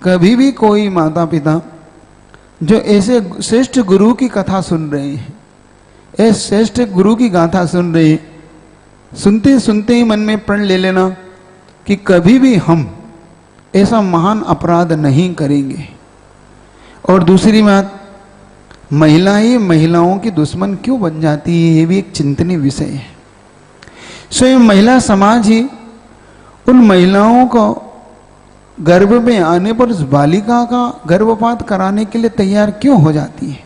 कभी भी कोई माता पिता जो ऐसे श्रेष्ठ गुरु की कथा सुन रहे हैं, ऐसे श्रेष्ठ गुरु की गाथा सुन रहे हैं, सुनते सुनते ही मन में प्रण ले लेना कि कभी भी हम ऐसा महान अपराध नहीं करेंगे। और दूसरी बात, महिलाएं महिलाओं की दुश्मन क्यों बन जाती है, ये भी एक चिंतनीय विषय है। स्वयं महिला समाज ही उन महिलाओं को गर्भ में आने पर उस बालिका का गर्भपात कराने के लिए तैयार क्यों हो जाती है।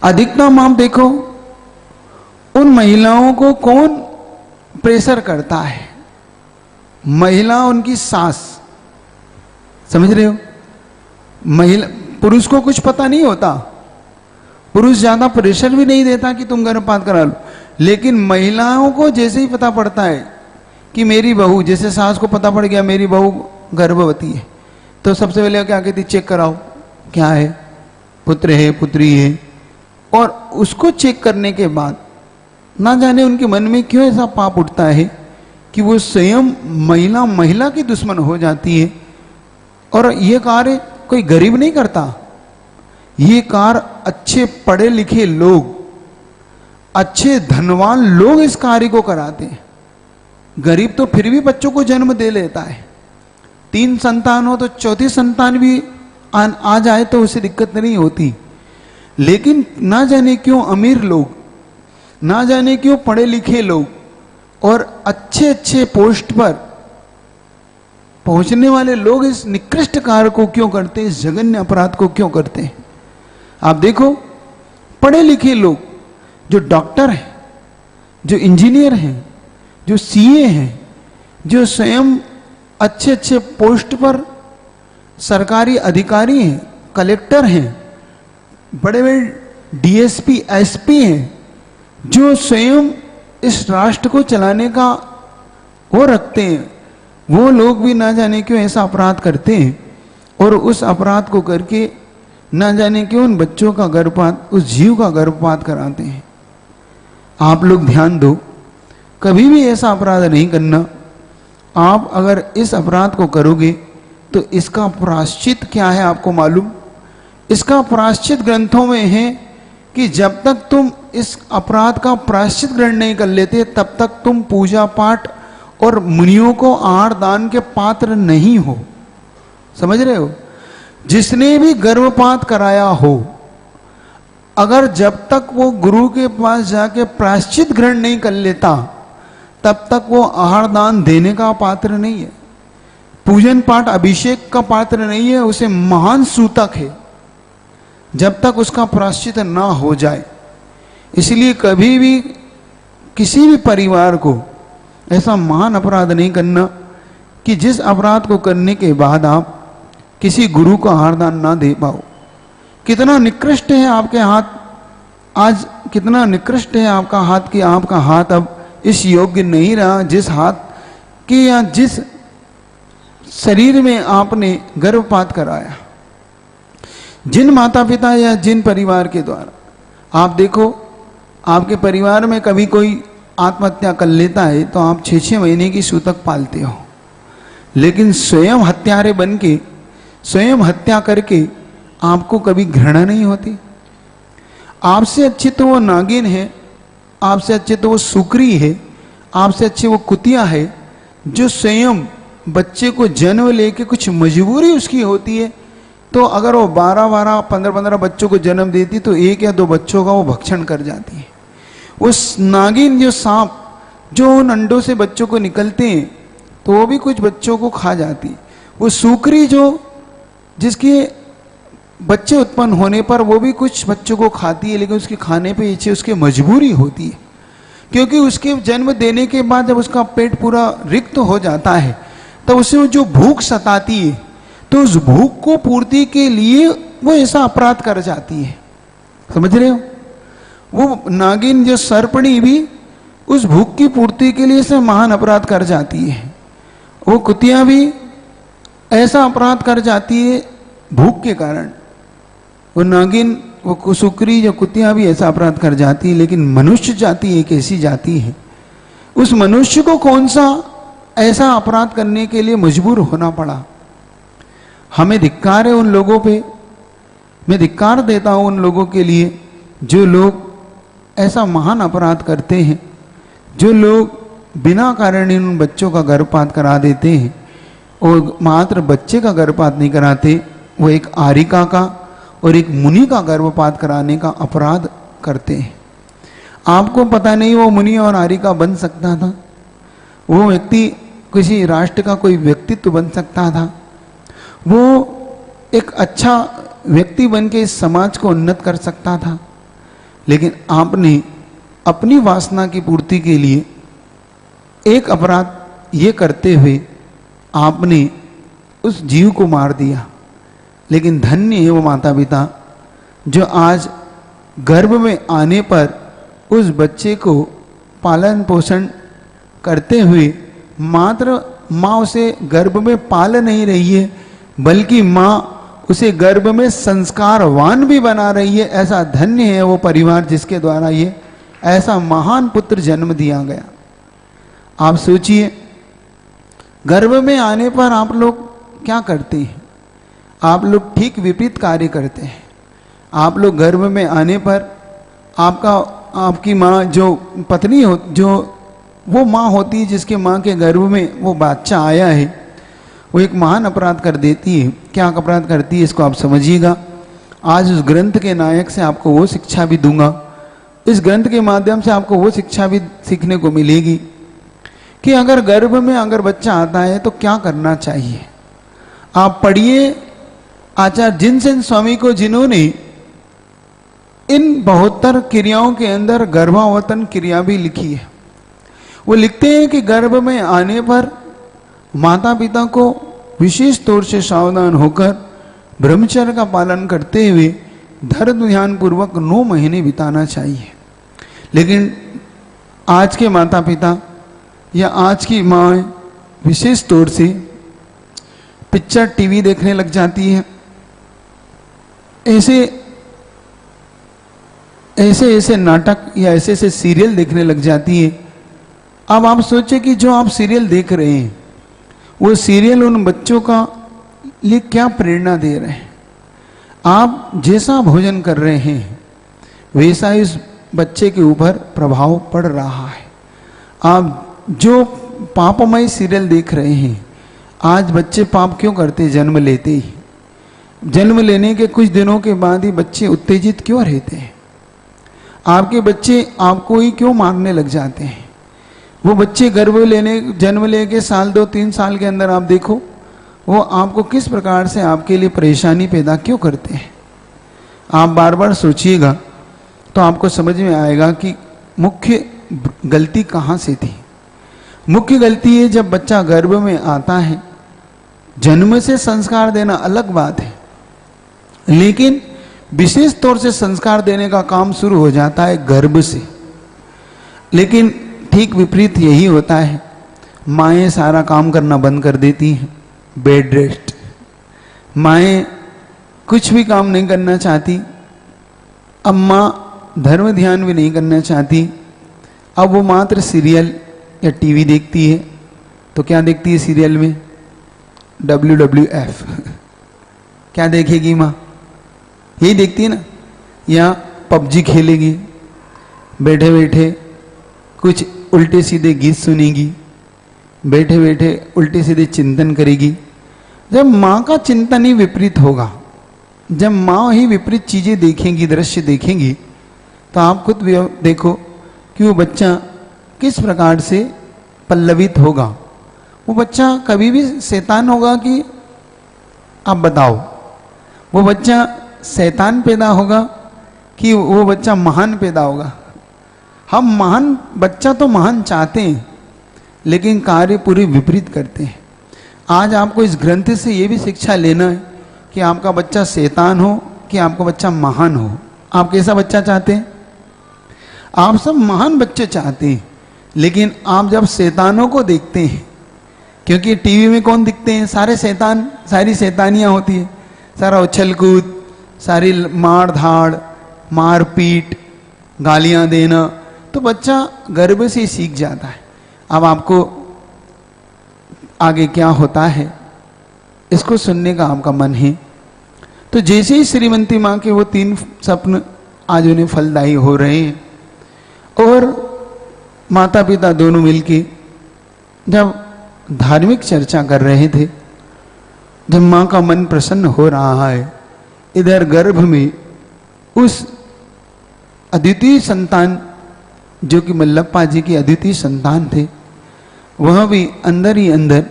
अधिकतम आप देखो, उन महिलाओं को कौन प्रेशर करता है, महिला उनकी सास, समझ रहे हो। महिला, पुरुष को कुछ पता नहीं होता, पुरुष ज्यादा प्रेशर भी नहीं देता कि तुम गर्भपात करा लो, लेकिन महिलाओं को जैसे ही पता पड़ता है कि मेरी बहू, जैसे सास को पता पड़ गया मेरी बहू गर्भवती है, तो सबसे पहले क्या कहती, चेक कराओ क्या है, पुत्र है पुत्री है। और उसको चेक करने के बाद ना जाने उनके मन में क्यों ऐसा पाप उठता है कि वो स्वयं महिला की दुश्मन हो जाती है। और ये कार्य कोई गरीब नहीं करता, ये कार्य अच्छे पढ़े लिखे लोग, अच्छे धनवान लोग इस कार्य को कराते हैं। गरीब तो फिर भी बच्चों को जन्म दे लेता है, 3 संतान हो तो चौथी संतान भी आ जाए तो उसे दिक्कत नहीं होती। लेकिन ना जाने क्यों अमीर लोग, ना जाने क्यों पढ़े लिखे लोग और अच्छे अच्छे पोस्ट पर पहुंचने वाले लोग इस निकृष्ट कार्य को क्यों करते हैं, इस जघन्य अपराध को क्यों करते हैं। आप देखो, पढ़े लिखे लोग जो डॉक्टर हैं, जो इंजीनियर हैं, जो सीए हैं, जो स्वयं अच्छे अच्छे पोस्ट पर सरकारी अधिकारी हैं, कलेक्टर हैं, बड़े बड़े डीएसपी एसपी हैं, जो स्वयं इस राष्ट्र को चलाने का वो रखते हैं, वो लोग भी ना जाने क्यों ऐसा अपराध करते हैं और उस अपराध को करके ना जाने क्यों उन बच्चों का गर्भपात, उस जीव का गर्भपात कराते हैं। आप लोग ध्यान दो, कभी भी ऐसा अपराध नहीं करना। आप अगर इस अपराध को करोगे तो इसका प्रायश्चित क्या है आपको मालूम। इसका प्रायश्चित ग्रंथों में है कि जब तक तुम इस अपराध का प्रायश्चित ग्रहण नहीं कर लेते तब तक तुम पूजा पाठ और मुनियों को आहार दान के पात्र नहीं हो। समझ रहे हो। जिसने भी गर्भपात कराया हो, अगर जब तक वो गुरु के पास जाके प्रायश्चित ग्रहण नहीं कर लेता तब तक वो आहार दान देने का पात्र नहीं है, पूजन पाठ अभिषेक का पात्र नहीं है, उसे महान सूतक है जब तक उसका प्रायश्चित ना हो जाए। इसलिए कभी भी किसी भी परिवार को ऐसा महान अपराध नहीं करना कि जिस अपराध को करने के बाद आप किसी गुरु को आहार दान ना दे पाओ। कितना निकृष्ट है आपके हाथ आज, कितना निकृष्ट है आपका हाथ कि आपका हाथ अब इस योग्य नहीं रहा जिस हाथ की या जिस शरीर में आपने गर्भपात कराया। जिन माता पिता या जिन परिवार के द्वारा आप देखो, आपके परिवार में कभी कोई आत्महत्या कर लेता है तो आप 6-6 महीने की सूतक पालते हो, लेकिन स्वयं हत्यारे बन के स्वयं हत्या करके आपको कभी घृणा नहीं होती। आपसे अच्छी तो वो नागिन है, आपसे अच्छे तो वो सुकरी है, आपसे अच्छी वो कुतिया है जो स्वयं बच्चे को जन्म लेके कुछ मजबूरी उसकी होती है तो अगर वो 12-12, 15-15 बच्चों को जन्म देती तो 1 या 2 बच्चों का वो भक्षण कर जाती है। उस नागिन जो सांप जो उन अंडों से बच्चों को निकलते हैं तो वो भी कुछ बच्चों को खा जाती है। वो सुकरी जो जिसके बच्चे उत्पन्न होने पर वो भी कुछ बच्चों को खाती है, लेकिन उसके खाने पे पीछे उसकी मजबूरी होती है, क्योंकि उसके जन्म देने के बाद जब उसका पेट पूरा रिक्त हो जाता है तब उसे जो भूख सताती है तो उस भूख को पूर्ति के लिए वो ऐसा अपराध कर जाती है। समझ रहे हो। वो नागिन जो सर्पणी भी उस भूख की पूर्ति के लिए से महान अपराध कर जाती है। वो कुतिया भी ऐसा अपराध कर जाती है भूख के कारण। वो नागिन, वो सुकरी जो कुतिया भी ऐसा अपराध कर जाती है। लेकिन मनुष्य जाति एक ऐसी जाति है उस मनुष्य को कौन सा ऐसा अपराध करने के लिए मजबूर होना पड़ा। हमें धिक्कार है उन लोगों पे, मैं धिक्कार देता हूं उन लोगों के लिए जो लोग ऐसा महान अपराध करते हैं, जो लोग बिना कारण उन बच्चों का गर्भपात करा देते हैं और मात्र बच्चे का गर्भपात नहीं कराते, वो एक आरिका का और एक मुनि का गर्भपात कराने का अपराध करते हैं। आपको पता नहीं वो मुनि और आरिका बन सकता था, वो व्यक्ति किसी राष्ट्र का कोई व्यक्तित्व बन सकता था, वो एक अच्छा व्यक्ति बन के इस समाज को उन्नत कर सकता था, लेकिन आपने अपनी वासना की पूर्ति के लिए एक अपराध ये करते हुए आपने उस जीव को मार दिया। लेकिन धन्य है वो माता पिता जो आज गर्भ में आने पर उस बच्चे को पालन पोषण करते हुए मात्र माँ उसे गर्भ में पाल नहीं रही है, बल्कि माँ उसे गर्भ में संस्कारवान भी बना रही है। ऐसा धन्य है वो परिवार जिसके द्वारा ये ऐसा महान पुत्र जन्म दिया गया। आप सोचिए, गर्भ में आने पर आप लोग क्या करते हैं? आप लोग ठीक विपरीत कार्य करते हैं। आप लोग गर्भ में आने पर आपकी माँ जो पत्नी हो, जो वो माँ होती है जिसके माँ के गर्भ में वो बच्चा आया है, वो एक महान अपराध कर देती है। क्या अपराध करती है इसको आप समझिएगा। आज उस ग्रंथ के नायक से आपको वो शिक्षा भी दूंगा, इस ग्रंथ के माध्यम से आपको वो शिक्षा भी सीखने को मिलेगी कि अगर गर्भ में अगर बच्चा आता है तो क्या करना चाहिए। आप पढ़िए आचार्य जिनसेन स्वामी को, जिन्होंने इन 72 क्रियाओं के अंदर गर्भावतन क्रिया भी लिखी है। वो लिखते हैं कि गर्भ में आने पर माता पिता को विशेष तौर से सावधान होकर ब्रह्मचर्य का पालन करते हुए धर्म ध्यान पूर्वक 9 महीने बिताना चाहिए। लेकिन आज के माता पिता या आज की माँ विशेष तौर से पिक्चर टीवी देखने लग जाती है, ऐसे नाटक या ऐसे सीरियल देखने लग जाती है। अब आप सोचे कि जो आप सीरियल देख रहे हैं वो सीरियल उन बच्चों का लिए क्या प्रेरणा दे रहे हैं। आप जैसा भोजन कर रहे हैं वैसा इस बच्चे के ऊपर प्रभाव पड़ रहा है। आप जो पापमय सीरियल देख रहे हैं, आज बच्चे पाप क्यों करते? जन्म लेते ही, जन्म लेने के कुछ दिनों के बाद ही बच्चे उत्तेजित क्यों रहते हैं? आपके बच्चे आपको ही क्यों मारने लग जाते हैं? वो बच्चे जन्म लेके साल 2-3 साल के अंदर आप देखो वो आपको किस प्रकार से आपके लिए परेशानी पैदा क्यों करते हैं। आप बार बार सोचिएगा तो आपको समझ में आएगा कि मुख्य गलती कहाँ से थी। मुख्य गलती है जब बच्चा गर्भ में आता है, जन्म से संस्कार देना अलग बात है, लेकिन विशेष तौर से संस्कार देने का काम शुरू हो जाता है गर्भ से। लेकिन ठीक विपरीत यही होता है, माएँ सारा काम करना बंद कर देती हैं, बेड रेस्ट। माएँ कुछ भी काम नहीं करना चाहती। अब माँ धर्म ध्यान भी नहीं करना चाहती। अब वो मात्र सीरियल या टीवी देखती है। तो क्या देखती है सीरियल में? WWF। क्या देखेगी माँ? यही देखती है ना। या PUBG खेलेगी, बैठे बैठे कुछ उल्टे सीधे गीत सुनेगी, बैठे बैठे उल्टे सीधे चिंतन करेगी। जब माँ का चिंतन ही विपरीत होगा, जब माँ ही विपरीत चीजें देखेंगी, दृश्य देखेंगी, तो आप खुद देखो कि वो बच्चा किस प्रकार से पल्लवित होगा। वो बच्चा कभी भी शैतान होगा कि आप बताओ? वो बच्चा शैतान पैदा होगा कि वो बच्चा महान पैदा होगा? हम महान बच्चा तो महान चाहते हैं, लेकिन कार्य पूरी विपरीत करते हैं। आज आपको इस ग्रंथ से ये भी शिक्षा लेना है कि आपका बच्चा शैतान हो कि आपका बच्चा महान हो। आप कैसा बच्चा चाहते हैं? आप सब महान बच्चे चाहते हैं, लेकिन आप जब शैतानों को देखते हैं, क्योंकि टीवी में कौन दिखते हैं? सारे शैतान, सारी शैतानियाँ होती है, सारा उछल कूद, सारी मार धाड़, मार पीट, गालियाँ देना, तो बच्चा गर्भ से ही सीख जाता है। अब आपको आगे क्या होता है इसको सुनने का आपका मन है। तो जैसे ही श्रीमती माँ के वो 3 स्वप्न आज उन्हें फलदायी हो रहे हैं और माता पिता दोनों मिलके जब धार्मिक चर्चा कर रहे थे, जब माँ का मन प्रसन्न हो रहा है, इधर गर्भ में उस अद्वितीय संतान जो कि मल्लप्पा जी की अद्वितीय संतान थे, वह भी अंदर ही अंदर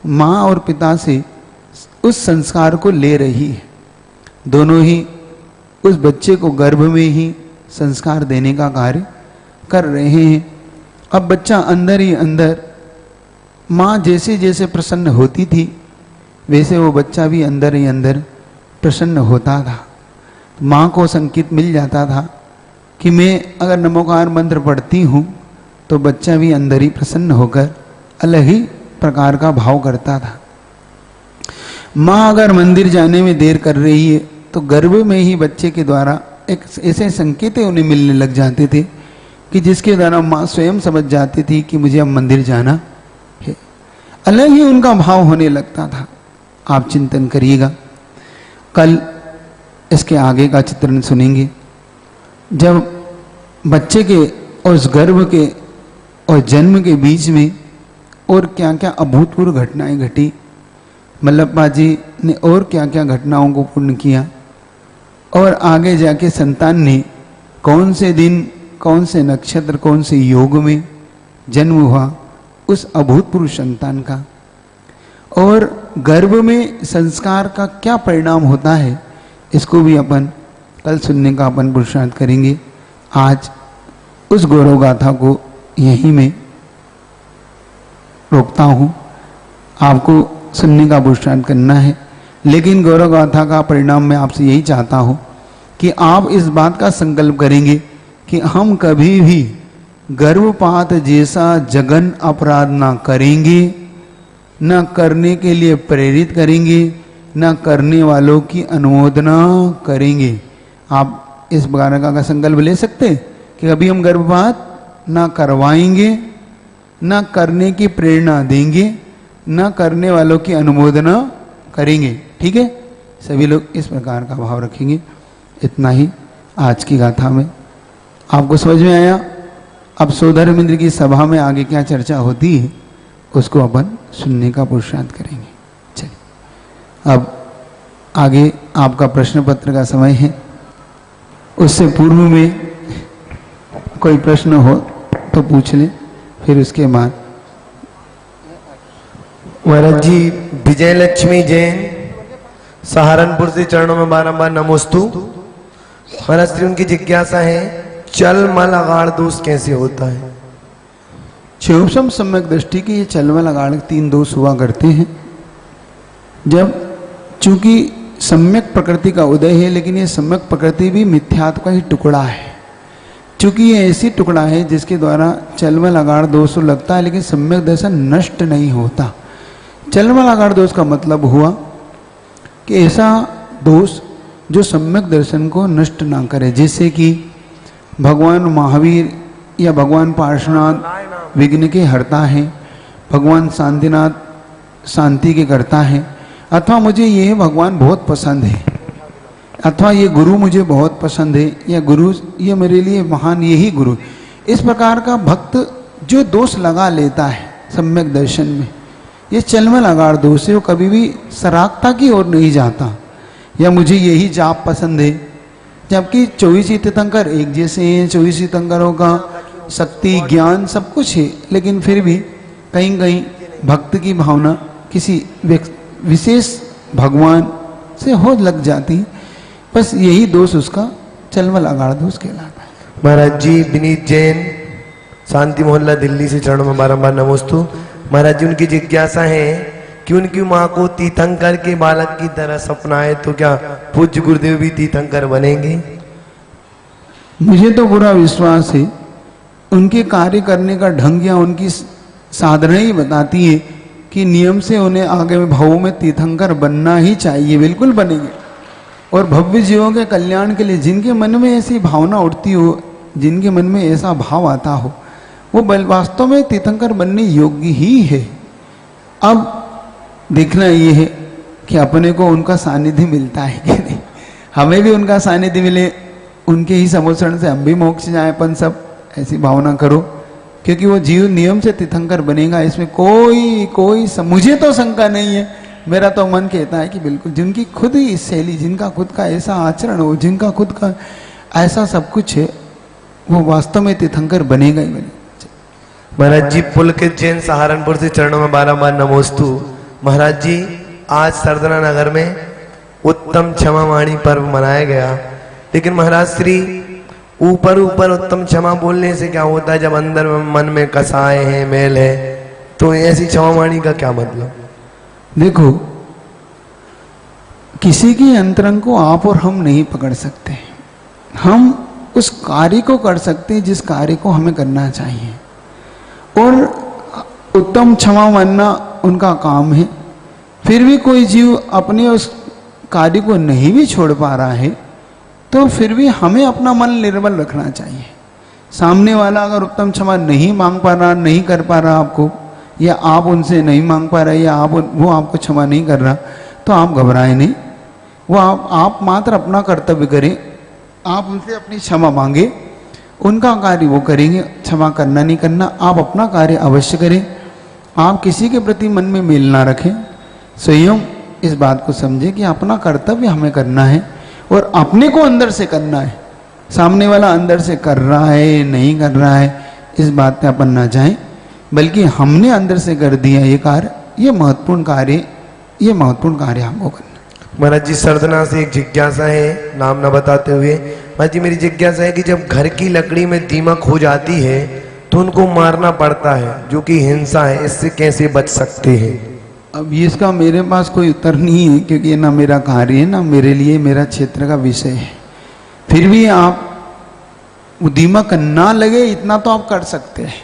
माँ और पिता से उस संस्कार को ले रही है। दोनों ही उस बच्चे को गर्भ में ही संस्कार देने का कार्य कर रहे हैं। अब बच्चा अंदर ही अंदर माँ जैसे जैसे प्रसन्न होती थी वैसे वो बच्चा भी अंदर ही अंदर प्रसन्न होता था। माँ को संकेत मिल जाता था कि मैं अगर नमोकार मंत्र पढ़ती हूँ तो बच्चा भी अंदर ही प्रसन्न होकर अलग ही प्रकार का भाव करता था। माँ अगर मंदिर जाने में देर कर रही है तो गर्भ में ही बच्चे के द्वारा एक ऐसे संकेत उन्हें मिलने लग जाते थे कि जिसके द्वारा माँ स्वयं समझ जाती थी कि मुझे अब मंदिर जाना है। अलग ही उनका भाव होने लगता था। आप चिंतन करिएगा, कल इसके आगे का चित्रण सुनेंगे। जब बच्चे के और उस गर्भ के और जन्म के बीच में और क्या क्या अभूतपूर्व घटनाएं घटी, मल्लप्पा जी ने और क्या क्या घटनाओं को पूर्ण किया और आगे जाके संतान ने कौन से दिन, कौन से नक्षत्र, कौन से योग में जन्म हुआ उस अभूतपूर्व संतान का, और गर्भ में संस्कार का क्या परिणाम होता है, इसको भी अपन कल सुनने का अपन पुरुषार्थ करेंगे। आज उस गौरव गाथा को यहीं में रोकता हूँ। आपको सुनने का पुरुषार्थ करना है, लेकिन गौरव गाथा का परिणाम मैं आपसे यही चाहता हूँ कि आप इस बात का संकल्प करेंगे कि हम कभी भी गर्भपात जैसा जघन अपराध ना करेंगे, न करने के लिए प्रेरित करेंगे, न करने वालों की अनुमोदना करेंगे। आप इस प्रकार का संकल्प ले सकते कि कभी हम गर्भपात न करवाएंगे, न करने की प्रेरणा देंगे, न करने वालों की अनुमोदना करेंगे। ठीक है, सभी लोग इस प्रकार का भाव रखेंगे। इतना ही आज की गाथा में आपको समझ में आया। अब सौधर्मेंद्र की सभा में आगे क्या चर्चा होती है उसको अपन सुनने का पुरुषार्थ करेंगे। चलिए, अब आगे आपका प्रश्न पत्र का समय है। उससे पूर्व में कोई प्रश्न हो तो पूछ लें, फिर उसके बाद। महाराज जी, विजय लक्ष्मी जैन सहारनपुर से चरणों में बारंबार नमोस्तु। महाराज श्री उनकी जिज्ञासा है, चल मल अगाड़ दोष कैसे होता है? क्षोभम सम्यक दृष्टि के ये चलमल अगाड़ 3 दोष हुआ करते हैं। जब चूंकि सम्यक प्रकृति का उदय है, लेकिन ये सम्यक प्रकृति भी मिथ्यात्व का ही टुकड़ा है। चूंकि ये ऐसी टुकड़ा है जिसके द्वारा चलमल अगाड़ दोष लगता है, लेकिन सम्यक दर्शन नष्ट नहीं होता। चलमल अगाड़ दोष का मतलब हुआ कि ऐसा दोष जो सम्यक दर्शन को नष्ट ना करे, जैसे कि भगवान महावीर या भगवान पार्श्वनाथ विघ्न के हरता है, भगवान शांतिनाथ शांति के करता है, अथवा मुझे ये भगवान बहुत पसंद है, अथवा ये गुरु मुझे बहुत पसंद है, या गुरु ये मेरे लिए महान यही गुरु। इस प्रकार का भक्त जो दोष लगा लेता है सम्यक दर्शन में, ये चलमल अगाड़ दोष है। वो कभी भी सरागता की ओर नहीं जाता, या मुझे यही जाप पसंद है, जबकि 24 तीर्थंकर एक जैसे हैं, 24 तीर्थंकरों का शक्ति ज्ञान सब कुछ है, लेकिन फिर भी कहीं कहीं भक्त की भावना किसी विशेष भगवान से हो लग जाती। बस यही दोष उसका चलमल अगाड़ दोष कहलाता है। महाराज जी, विनीत जैन शांति मोहल्ला दिल्ली से चरणों में बारंबार नमोस्तु। महाराज जी, उनकी जिज्ञासा है कि उनकी माँ को तीर्थंकर के बालक की तरह सपना है, तो क्या पूज्य गुरुदेव भी तीर्थंकर बनेंगे? मुझे तो पूरा विश्वास है, उनके कार्य करने का ढंग या उनकी साधना ही बताती है कि नियम से उन्हें आगे में भावों में तीर्थंकर बनना ही चाहिए। बिल्कुल बनेंगे। और भव्य जीवों के कल्याण के लिए जिनके मन में ऐसी भावना उठती हो, जिनके मन में ऐसा भाव आता हो, वो वास्तव में तीर्थंकर बनने योग्य ही है। अब देखना ये है कि अपने को उनका सानिध्य मिलता है कि नहीं, हमें भी उनका सानिध्य मिले, उनके ही समोसरण से हम भी मोक्ष जाए अपन सब, ऐसी भावना करो। क्योंकि वो जीव नियम से तीर्थंकर बनेगा, इसमें कोई मुझे तो शंका नहीं है। मेरा तो मन कहता है कि बिल्कुल, जिनकी खुद ही शैली, जिनका खुद का ऐसा आचरण हो, जिनका खुद का ऐसा सब कुछ है, वो वास्तव में तीर्थंकर बनेगा ही बनेगा। महाराज जी, पुलकित जैन सहारनपुर से चरणों में बारंबार नमोस्तु। महाराज जी, आज सरदना नगर में उत्तम क्षमा वाणी पर्व मनाया गया, लेकिन महाराज श्री ऊपर उत्तम क्षमा बोलने से क्या होता है, जब अंदर मन में कसाए हैं, मैल है, तो ऐसी क्षमा वाणी का क्या मतलब? देखो, किसी की अंतरंग को आप और हम नहीं पकड़ सकते। हम उस कार्य को कर सकते हैं जिस कार्य को हमें करना चाहिए, और उत्तम क्षमा मानना उनका काम है। फिर भी कोई जीव अपने उस कार्य को नहीं भी छोड़ पा रहा है, तो फिर भी हमें अपना मन निर्मल रखना चाहिए। सामने वाला अगर उत्तम क्षमा नहीं मांग पा रहा, नहीं कर पा रहा आपको, या आप उनसे नहीं मांग पा रहे, या वो आपको क्षमा नहीं कर रहा, तो आप घबराए नहीं। वो आप मात्र अपना कर्तव्य करें, आप उनसे अपनी क्षमा मांगे, उनका कार्य वो करेंगे। क्षमा करना नहीं करना, आप अपना कार्य अवश्य करें। आप किसी के प्रति मन में मेल ना रखें, स्वयं इस बात को समझें कि अपना कर्तव्य हमें करना है, और अपने को अंदर से करना है। सामने वाला अंदर से कर रहा है नहीं कर रहा है, इस बात पे अपन ना जाएं, बल्कि हमने अंदर से कर दिया ये कार्य, ये महत्वपूर्ण कार्य हमको करना। महाराज जी, सरदना से एक जिज्ञासा है, नाम न बताते हुए। महाराज जी, मेरी जिज्ञासा है कि जब घर की लकड़ी में दीमक हो जाती है तो उनको मारना पड़ता है, जो कि हिंसा है, इससे कैसे बच सकते हैं? अब इसका मेरे पास कोई उत्तर नहीं है, क्योंकि ये ना मेरा कार्य है, ना मेरे लिए मेरा क्षेत्र का विषय है। फिर भी आप वो दीमक ना लगे इतना तो आप कर सकते हैं,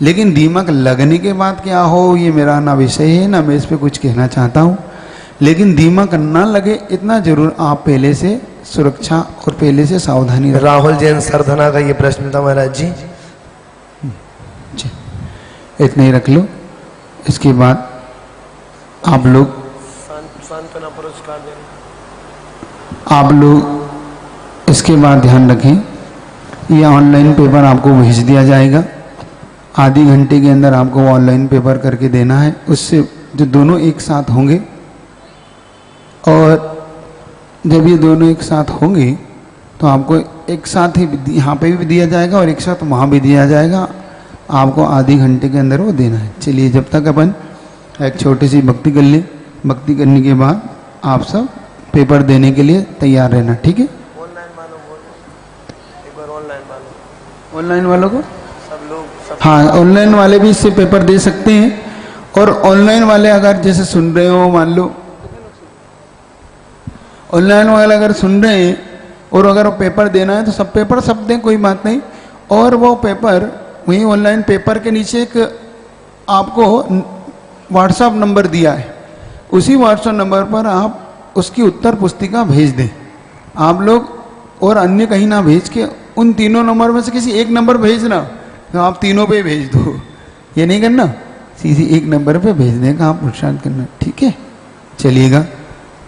लेकिन दीमक लगने के बाद क्या हो, ये मेरा ना विषय है, ना मैं इस पर कुछ कहना चाहता हूँ। लेकिन दीमक ना लगे इतना जरूर आप पहले से सुरक्षा और पहले से सावधानी। राहुल जैन सरधना का ये प्रश्न था महाराज जी। इतना ही रख लो। इसके बाद आप लोग सांत्वना पुरस्कार दें। आप लोग इसके बाद ध्यान रखें, ये ऑनलाइन पेपर आपको भेज दिया जाएगा। आधी घंटे के अंदर आपको ऑनलाइन पेपर करके देना है। उससे जो दोनों एक साथ होंगे, और जब ये दोनों एक साथ होंगे तो आपको एक साथ ही यहाँ पे भी दिया जाएगा और एक साथ वहाँ भी दिया जाएगा। आपको आधी घंटे के अंदर वो देना है। चलिए, जब तक अपन एक छोटी सी भक्ति कर ले, भक्ति करने के बाद आप सब पेपर देने के लिए तैयार रहना, ठीक है? ऑनलाइन वालों को सब लोग हाँ, ऑनलाइन वाले भी इससे पेपर दे सकते हैं। और ऑनलाइन वाले अगर जैसे सुन रहे हो, मान लो ऑनलाइन वाले अगर सुन रहे हैं और अगर वो पेपर देना है तो सब पेपर सब दें, कोई बात नहीं। और वो पेपर वहीं ऑनलाइन पेपर के नीचे एक आपको व्हाट्सएप नंबर दिया है, उसी व्हाट्सएप नंबर पर आप उसकी उत्तर पुस्तिका भेज दें आप लोग, और अन्य कहीं ना भेज के उन तीनों नंबर में से किसी एक नंबर भेजना, तो आप तीनों पे भेज दो। ये नहीं करना, सीधी एक नंबर पे भेजने का आप पुरुषार्थ करना, ठीक है? चलिएगा,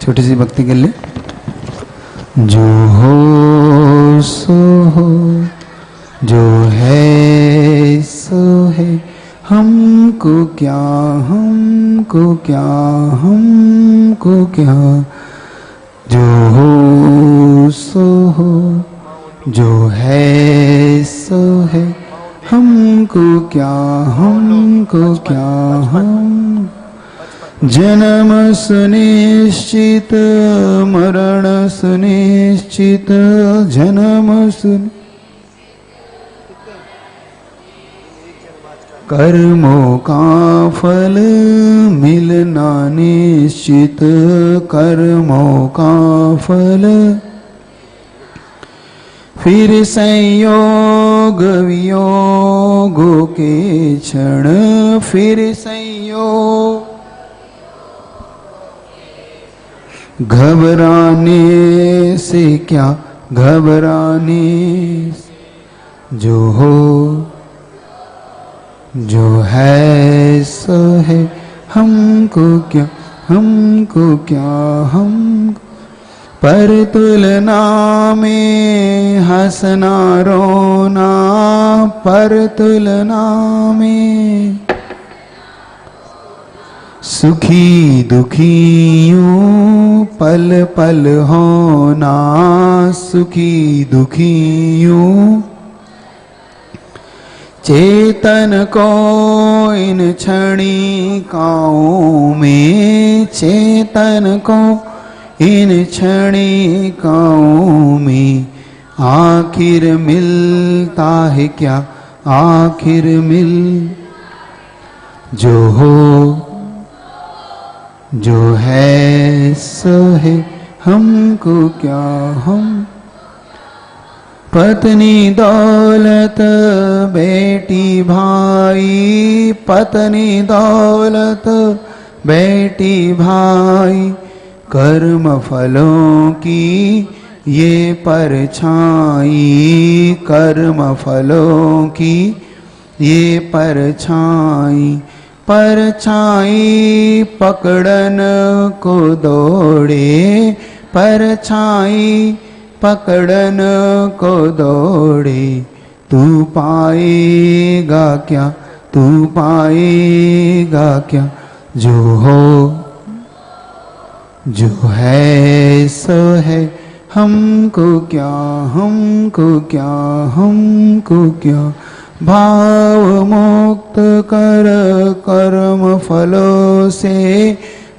छोटी सी भक्ति कर ले। जो हो सो हो, जो है सो है, हमको क्या हमको क्या हमको क्या। जो हो सो हो, जो है सो है, हमको क्या हमको क्या हम। जन्म सुनिश्चित मरण सुनिश्चित, जन्म सुन कर्मों का फल मिलना निश्चित, कर्मों का फल। फिर संयोग वियोगों के क्षण, फिर संयोग घबराने से क्या घबराने, जो हो जो है सो है, हमको क्या, हमको क्या, हमको। पर तुलना में हंसना रोना, पर तुलना में सुखी दुखी यूं पल पल होना, सुखी दुखी यूं। चेतन को इन क्षणिकाओं में, चेतन को इन क्षणिकाओं में आखिर मिलता है क्या, आखिर मिल। जो हो जो है सो है, हमको क्या, हम। पत्नी दौलत बेटी भाई, पत्नी दौलत बेटी भाई, कर्म फलों की ये परछाई, कर्म फलों की ये परछाई। परछाई पकड़न को दौड़े, परछाई पकड़न को दौड़े, तू पाएगा क्या, तू पाएगा क्या। जो हो जो है सो है, हमको क्या, हमको क्या, हमको क्या। भाव मुक्त कर कर्म फलों से,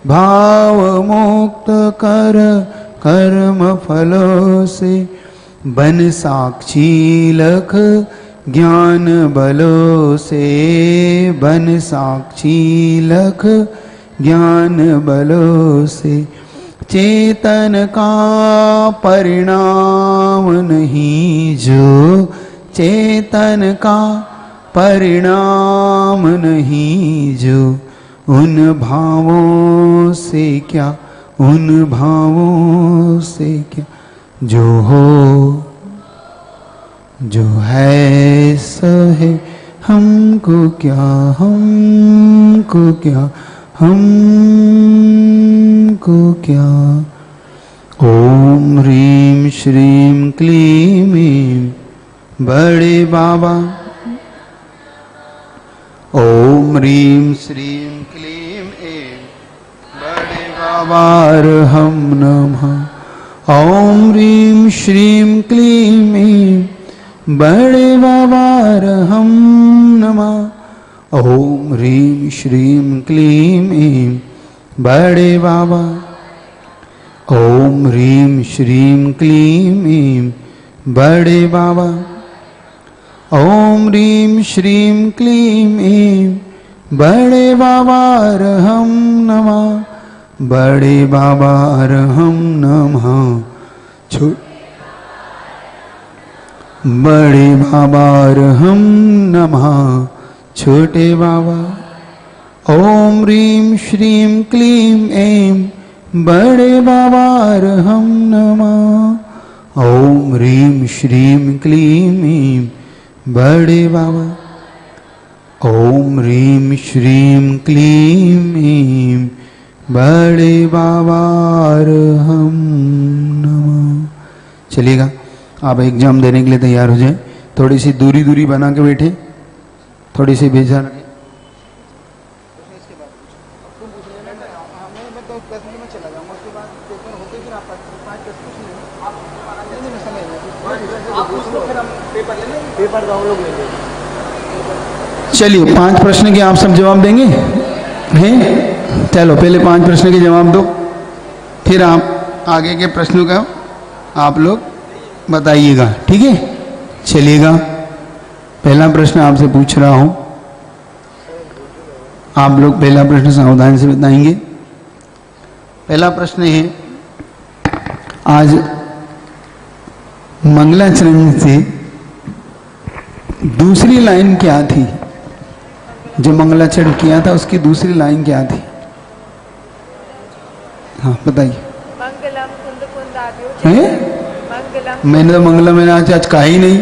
भाव मुक्त कर कर्म फलों से। बन साक्षी लख ज्ञान बलों से, बन साक्षी लख ज्ञान बलों से। चेतन का परिणाम नहीं जो, चेतन का परिणाम नहीं जो। उन भावों से क्या, उन भावों से क्या। जो हो जो है सो है, हमको क्या, हमको क्या, हमको क्या। ओम ह्रीं श्रीं क्लीं ऐं बड़े बाबा। ओम ह्रीं श्रीं क्लीं ऐं बड़े बाबा अर्हं नमः। ओम ह्रीं श्रीं क्लीं ऐं बड़े बाबा अर्हं नमः। ओम ह्रीं श्रीं क्लीं ऐं बड़े बाबा। ओम ह्रीं श्रीं क्लीं ऐं बड़े बाबा। ओम ह्रीं श्रीं क्लीं ऐं बड़े बाबा अर्हं नमः। बड़े बाबा अर्हं नमः। बड़े बाबा अर्हं नमः। छोटे बाबा। ओम ह्रीं श्रीं क्लीं ऐं बड़े बाबा अर्हं नमः। ओम ह्रीं श्रीं क्लीं ऐं बड़े बाबा। ओम ह्रीं श्रीं क्लीं ऐं बड़े बाबा अर्हं नमः। चलिएगा, आप एग्जाम देने के लिए तैयार हो जाए। थोड़ी सी दूरी दूरी बना के बैठे, थोड़ी सी बेजान। चलिए 5 प्रश्न के आप सब जवाब देंगे हैं? चलो पहले 5 प्रश्न के जवाब दो, फिर आप आगे के प्रश्नों का आप लोग बताइएगा, ठीक है? चलिएगा, पहला प्रश्न आपसे पूछ रहा हूं, आप लोग पहला प्रश्न सावधानी से बताएंगे। पहला प्रश्न है, आज मंगलाचरण से दूसरी लाइन क्या थी? जो मंगलाचरण किया था उसकी दूसरी लाइन क्या थी? हाँ बताइए। मंगलम कुंद कुंद आद्यो हैं? मंगलम। मैंने तो मंगलम मैंने आज कहा ही नहीं।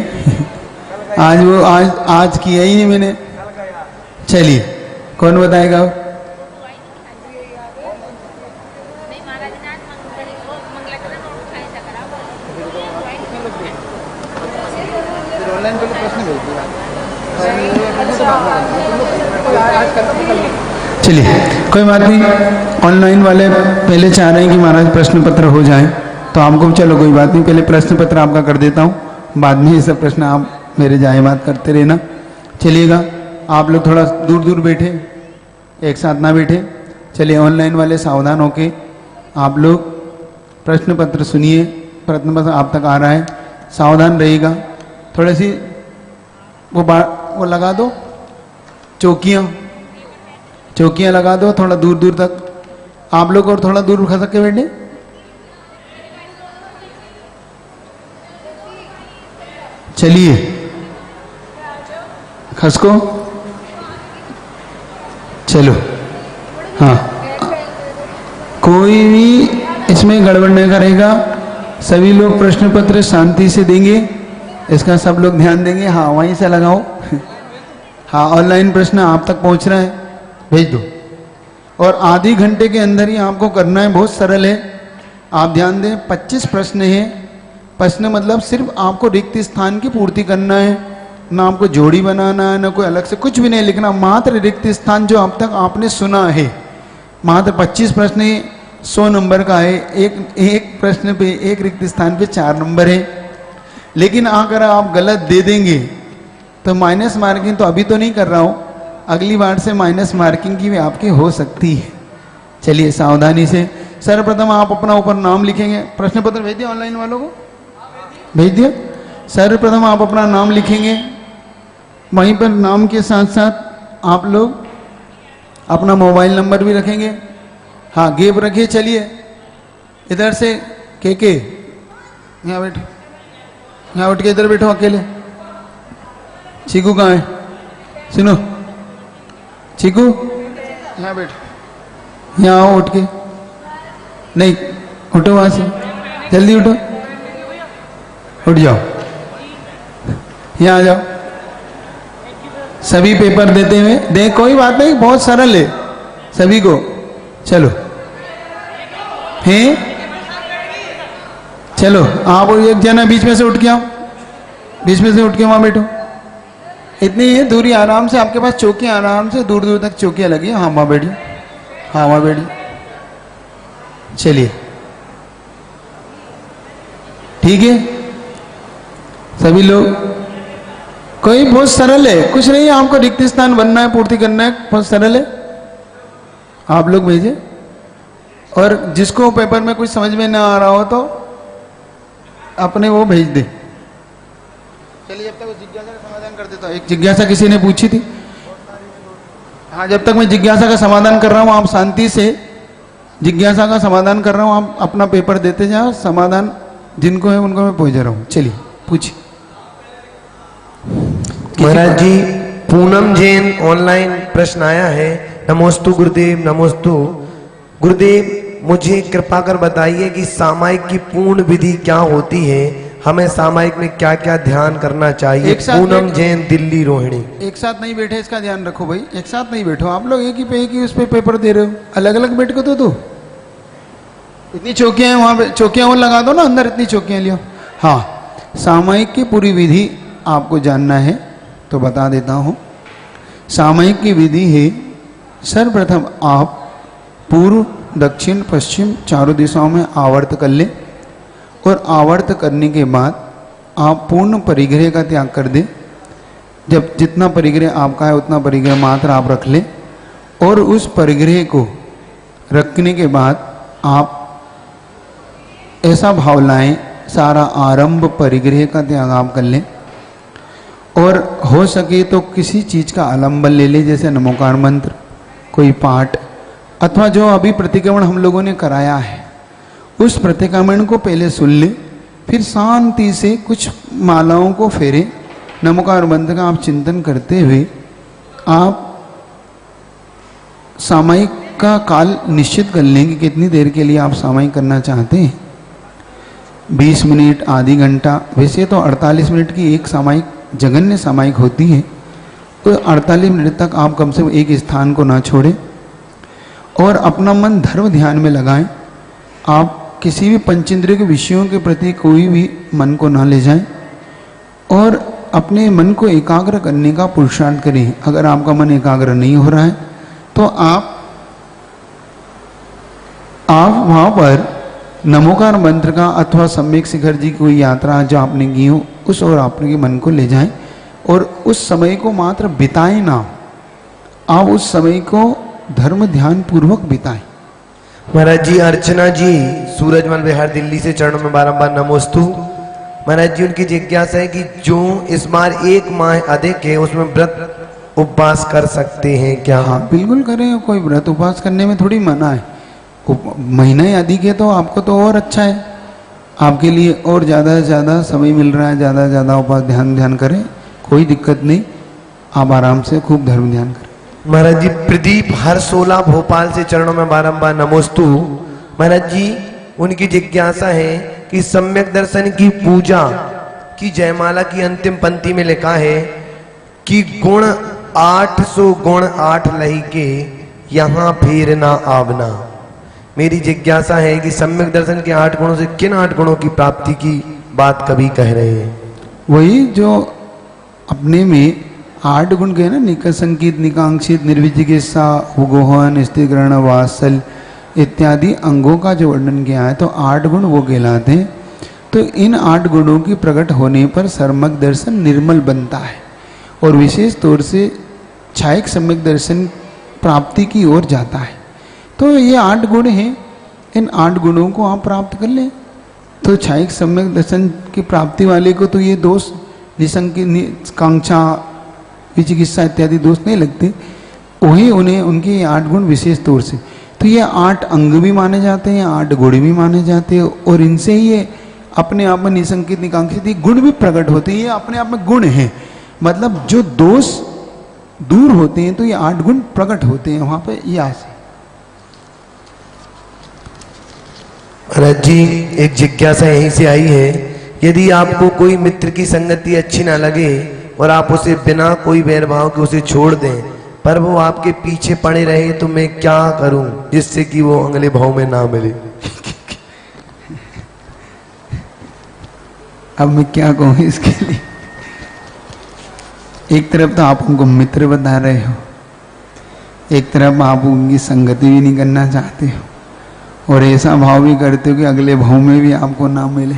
आज वो आज किया ही नहीं मैंने। चलिए, कौन बताएगा? चलिए, कोई बात नहीं। ऑनलाइन वाले पहले चाह रहे हैं कि महाराज प्रश्न पत्र हो जाए, तो आपको चलो कोई बात नहीं, पहले प्रश्न पत्र आपका कर देता हूँ, बाद में ये सब प्रश्न आप मेरे जाए बात करते रहना। चलिएगा, आप लोग थोड़ा दूर दूर बैठे, एक साथ ना बैठे। चलिए, ऑनलाइन वाले सावधान होके आप लोग प्रश्न पत्र सुनिए। प्रश्न पत्र आप तक आ रहा है, सावधान रहिएगा। थोड़ी सी वो लगा दो, चौकियाँ लगा दो थोड़ा दूर दूर तक। आप लोग और थोड़ा दूर खा सके बैठे। चलिए, खसको, चलो। हाँ, कोई भी इसमें गड़बड़ नहीं करेगा, सभी लोग प्रश्न पत्र शांति से देंगे, इसका सब लोग ध्यान देंगे। हाँ, वहीं से लगाओ। हाँ, ऑनलाइन प्रश्न आप तक पहुंच रहा है, भेज दो। और आधे घंटे के अंदर ही आपको करना है, बहुत सरल है। आप ध्यान दें, 25 प्रश्न है। प्रश्न मतलब सिर्फ आपको रिक्त स्थान की पूर्ति करना है, ना आपको जोड़ी बनाना है, ना कोई अलग से कुछ भी नहीं लिखना, मात्र रिक्त स्थान जो अब तक आपने सुना है। मात्र 25 प्रश्न है, 100 नंबर का है। एक प्रश्न पे, एक रिक्त स्थान पे 4 नंबर है। लेकिन अगर आप गलत दे देंगे तो माइनस मार्किंग तो अभी तो नहीं कर रहा हूँ, अगली बार से माइनस मार्किंग की भी आपकी हो सकती है। चलिए, सावधानी से। सर्वप्रथम आप अपना ऊपर नाम लिखेंगे। प्रश्न पत्र भेज दिया ऑनलाइन वालों को, भेज दिया। सर्वप्रथम आप अपना नाम लिखेंगे, वहीं पर नाम के साथ साथ आप लोग अपना मोबाइल नंबर भी रखेंगे। हाँ, गेप रखिए। चलिए, इधर से के यहाँ बैठो, यहाँ उठ के इधर बैठो अकेले। चीकू कहाँ है? सुनो, चीकू यहाँ बैठो, यहाँ आओ उठ के। नहीं, उठो वहां से, जल्दी उठो, उठ जाओ, यहाँ आ जाओ। सभी पेपर देते हुए दे, कोई बात नहीं, बहुत सरल है सभी को। चलो, हैं? चलो, आप एक जना बीच में से उठ के आओ, बीच में से उठ के वहां बैठो। इतनी ही दूरी, आराम से, आपके पास चौकियां आराम से दूर दूर तक चौकियां लगी हैं। हाँ, वहां बैठिए, हाँ वहां बैठिए। चलिए, ठीक है सभी लोग। कोई बहुत सरल है, कुछ नहीं है, आपको रिक्त स्थान बनना है, पूर्ति करना है, बहुत सरल है। आप लोग भेजे, और जिसको पेपर में कुछ समझ में ना आ रहा हो तो अपने वो भेज दे। चलिए, जब तक वो जिज्ञासा का समाधान कर देता हूँ। एक जिज्ञासा किसी ने पूछी थी। हाँ, जब तक मैं जिज्ञासा का समाधान कर रहा हूँ, आप शांति से जिज्ञासा का समाधान कर रहा हूँ, आप अपना पेपर देते जाओ। समाधान जिनको है उनको मैं पहुंचा रहा हूँ। चलिए, पूछिए। महाराज जी, पूनम जैन ऑनलाइन प्रश्न आया है। नमोस्तु गुरुदेव, नमोस्तु गुरुदेव। मुझे कृपा कर बताइए कि सामायिक की पूर्ण विधि क्या होती है, हमें सामायिक में क्या क्या ध्यान करना चाहिए। पूनम जैन, दिल्ली रोहिणी। एक साथ नहीं बैठे, इसका ध्यान रखो भाई, एक साथ नहीं बैठो आप लोग। एक ही पे, एक ही उस पे पेपर दे रहे हो, अलग अलग बैठ के तो इतनी चौकियां हैं वहां पे, चौकियां और लगा दो ना अंदर, इतनी चौकियां लियो। हाँ, सामायिक की पूरी विधि आपको जानना है तो बता देता हूं। सामायिक की विधि है, सर्वप्रथम आप पूर्व, दक्षिण, पश्चिम चारों दिशाओं में आवर्त कर लें, और आवर्त करने के बाद आप पूर्ण परिग्रह का त्याग कर दें। जब जितना परिग्रह आपका है उतना परिग्रह मात्र आप रख लें, और उस परिग्रह को रखने के बाद आप ऐसा भाव लाएं, सारा आरंभ परिग्रह का त्याग आप कर लें, और हो सके तो किसी चीज का आलंबन ले लें, जैसे नमोकार मंत्र, कोई पाठ, अथवा जो अभी प्रतिक्रमण हम लोगों ने कराया है उस प्रतिक्रमण को पहले सुन ले, फिर शांति से कुछ मालाओं को फेरे, नमोकार मंत्र का आप चिंतन करते हुए आप सामायिक का काल निश्चित कर लें कि कितनी देर के लिए आप सामायिक करना चाहते हैं। 20 मिनट, आधी घंटा, वैसे तो 48 मिनट की एक सामायिक जघन्य सामायिक होती है, तो 48 मिनट तक आप कम से कम एक स्थान को ना छोड़ें और अपना मन धर्म ध्यान में लगाएं। आप किसी भी पंचेंद्रिय के विषयों के प्रति कोई भी मन को ना ले जाएं और अपने मन को एकाग्र करने का पुरुषार्थ करें। अगर आपका मन एकाग्र नहीं हो रहा है तो आप वहां पर नमोकार मंत्र का अथवा सम्यक शिखर जी की कोई यात्रा जो आपने की हो उस और आपके मन को ले जाएं और उस समय को मात्र बिताएं ना, आप उस समय को धर्म ध्यान पूर्वक बिताएं। महाराज जी अर्चना जी सूरजमल विहार दिल्ली से चरणों में बारंबार नमोस्तु। महाराज जी उनकी जिज्ञासा है कि जो इस बार 1 माह अधिक है उसमें व्रत उपवास कर सकते हैं क्या? हाँ बिल्कुल करें, कोई व्रत उपवास करने में थोड़ी मना है। महीना ही अधिक है तो आपको तो और अच्छा है, आपके लिए और ज़्यादा से ज़्यादा समय मिल रहा है, ज़्यादा से ज़्यादा उपवास ध्यान करें, कोई दिक्कत नहीं, आप आराम से खूब धर्म ध्यान करें। महाराज जी प्रदीप हर 16 भोपाल से चरणों में बारंबार नमोस्तु। महाराज जी उनकी जिज्ञासा है कि सम्यक दर्शन की पूजा की जयमाला की अंतिम पंक्ति में लिखा है कि गुण 800 गुण 8 लही के यहाँ फिर ना आवना। मेरी जिज्ञासा है कि सम्यक दर्शन के 8 गुणों से किन 8 गुणों की प्राप्ति की बात कभी कह रहे हैं? वही जो अपने में 8 गुण के ना, निकट संकीत, निकांक्षित, निर्विजिकित्सा, उगोहन, स्थिग्रहण, वात्सल इत्यादि अंगों का जो वर्णन किया है तो 8 गुण वो कहलाते हैं। तो इन 8 गुणों की प्रकट होने पर सम्यक दर्शन निर्मल बनता है और विशेष तौर से छायक सम्यक दर्शन प्राप्ति की ओर जाता है। तो ये 8 गुण हैं, इन 8 गुणों को आप प्राप्त कर लें तो छायक सम्यक दर्शन की प्राप्ति वाले को तो ये दोष कांक्षा, विचिकित्सा इत्यादि दोष नहीं लगते। वही उन्हें उनके 8 गुण विशेष तौर से, तो ये 8 अंग भी माने जाते हैं, 8 गुण भी माने जाते हैं और इनसे ही ये अपने आप में निसंकित, निकांक्षित ये गुण भी प्रकट होते हैं। ये अपने आप में गुण हैं, मतलब जो दोष दूर होते हैं तो ये 8 गुण प्रकट होते हैं वहां पे। ये आशय महाराज जी एक जिज्ञासा यहीं से आई है, यदि आपको कोई मित्र की संगति अच्छी ना लगे और आप उसे बिना कोई भेदभाव के उसे छोड़ दें पर वो आपके पीछे पड़े रहे तो मैं क्या करूं जिससे कि वो अगले भाव में ना मिले? अब मैं क्या कहूं इसके लिए। एक तरफ तो आप उनको मित्र बता रहे हो, एक तरफ आप उनकी संगति भी नहीं करना चाहते हो और ऐसा भाव भी करते हो कि अगले भाव में भी आपको ना मिले।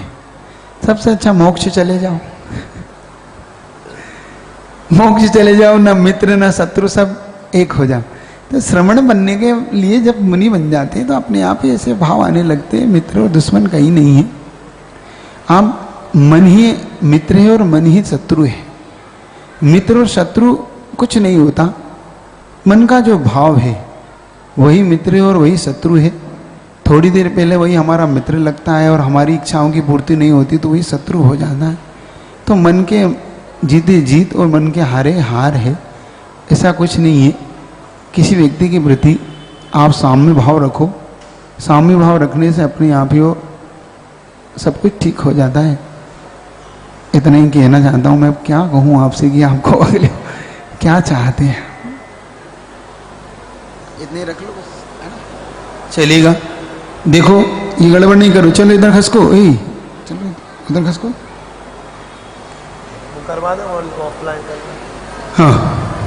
सबसे अच्छा मोक्ष चले जाओ, मोक्ष चले जाओ, ना मित्र ना शत्रु, सब एक हो जाओ। तो श्रवण बनने के लिए जब मुनि बन जाते हैं तो अपने आप ही ऐसे भाव आने लगते हैं, मित्र और दुश्मन कहीं नहीं है। आप मन ही मित्र है और मन ही शत्रु है। मित्र और शत्रु कुछ नहीं होता, मन का जो भाव है वही मित्र है और वही शत्रु है। थोड़ी देर पहले वही हमारा मित्र लगता है और हमारी इच्छाओं की पूर्ति नहीं होती तो वही शत्रु हो जाता है। तो मन के जीते जीत और मन के हारे हार है, ऐसा कुछ नहीं है। किसी व्यक्ति के प्रति आप साम्य भाव रखो, साम्य भाव रखने से अपने आप ही वो सब कुछ ठीक हो जाता है। इतना ही कहना चाहता हूँ मैं। क्या कहूँ आपसे कि आपको अगले क्या चाहते हैं, इतने रख लो बस, चलेगा। देखो ये गड़बड़ नहीं करो, चलो इधर खसको, चलो उधर खसको, करवा दो ऑफलाइन करना। हाँ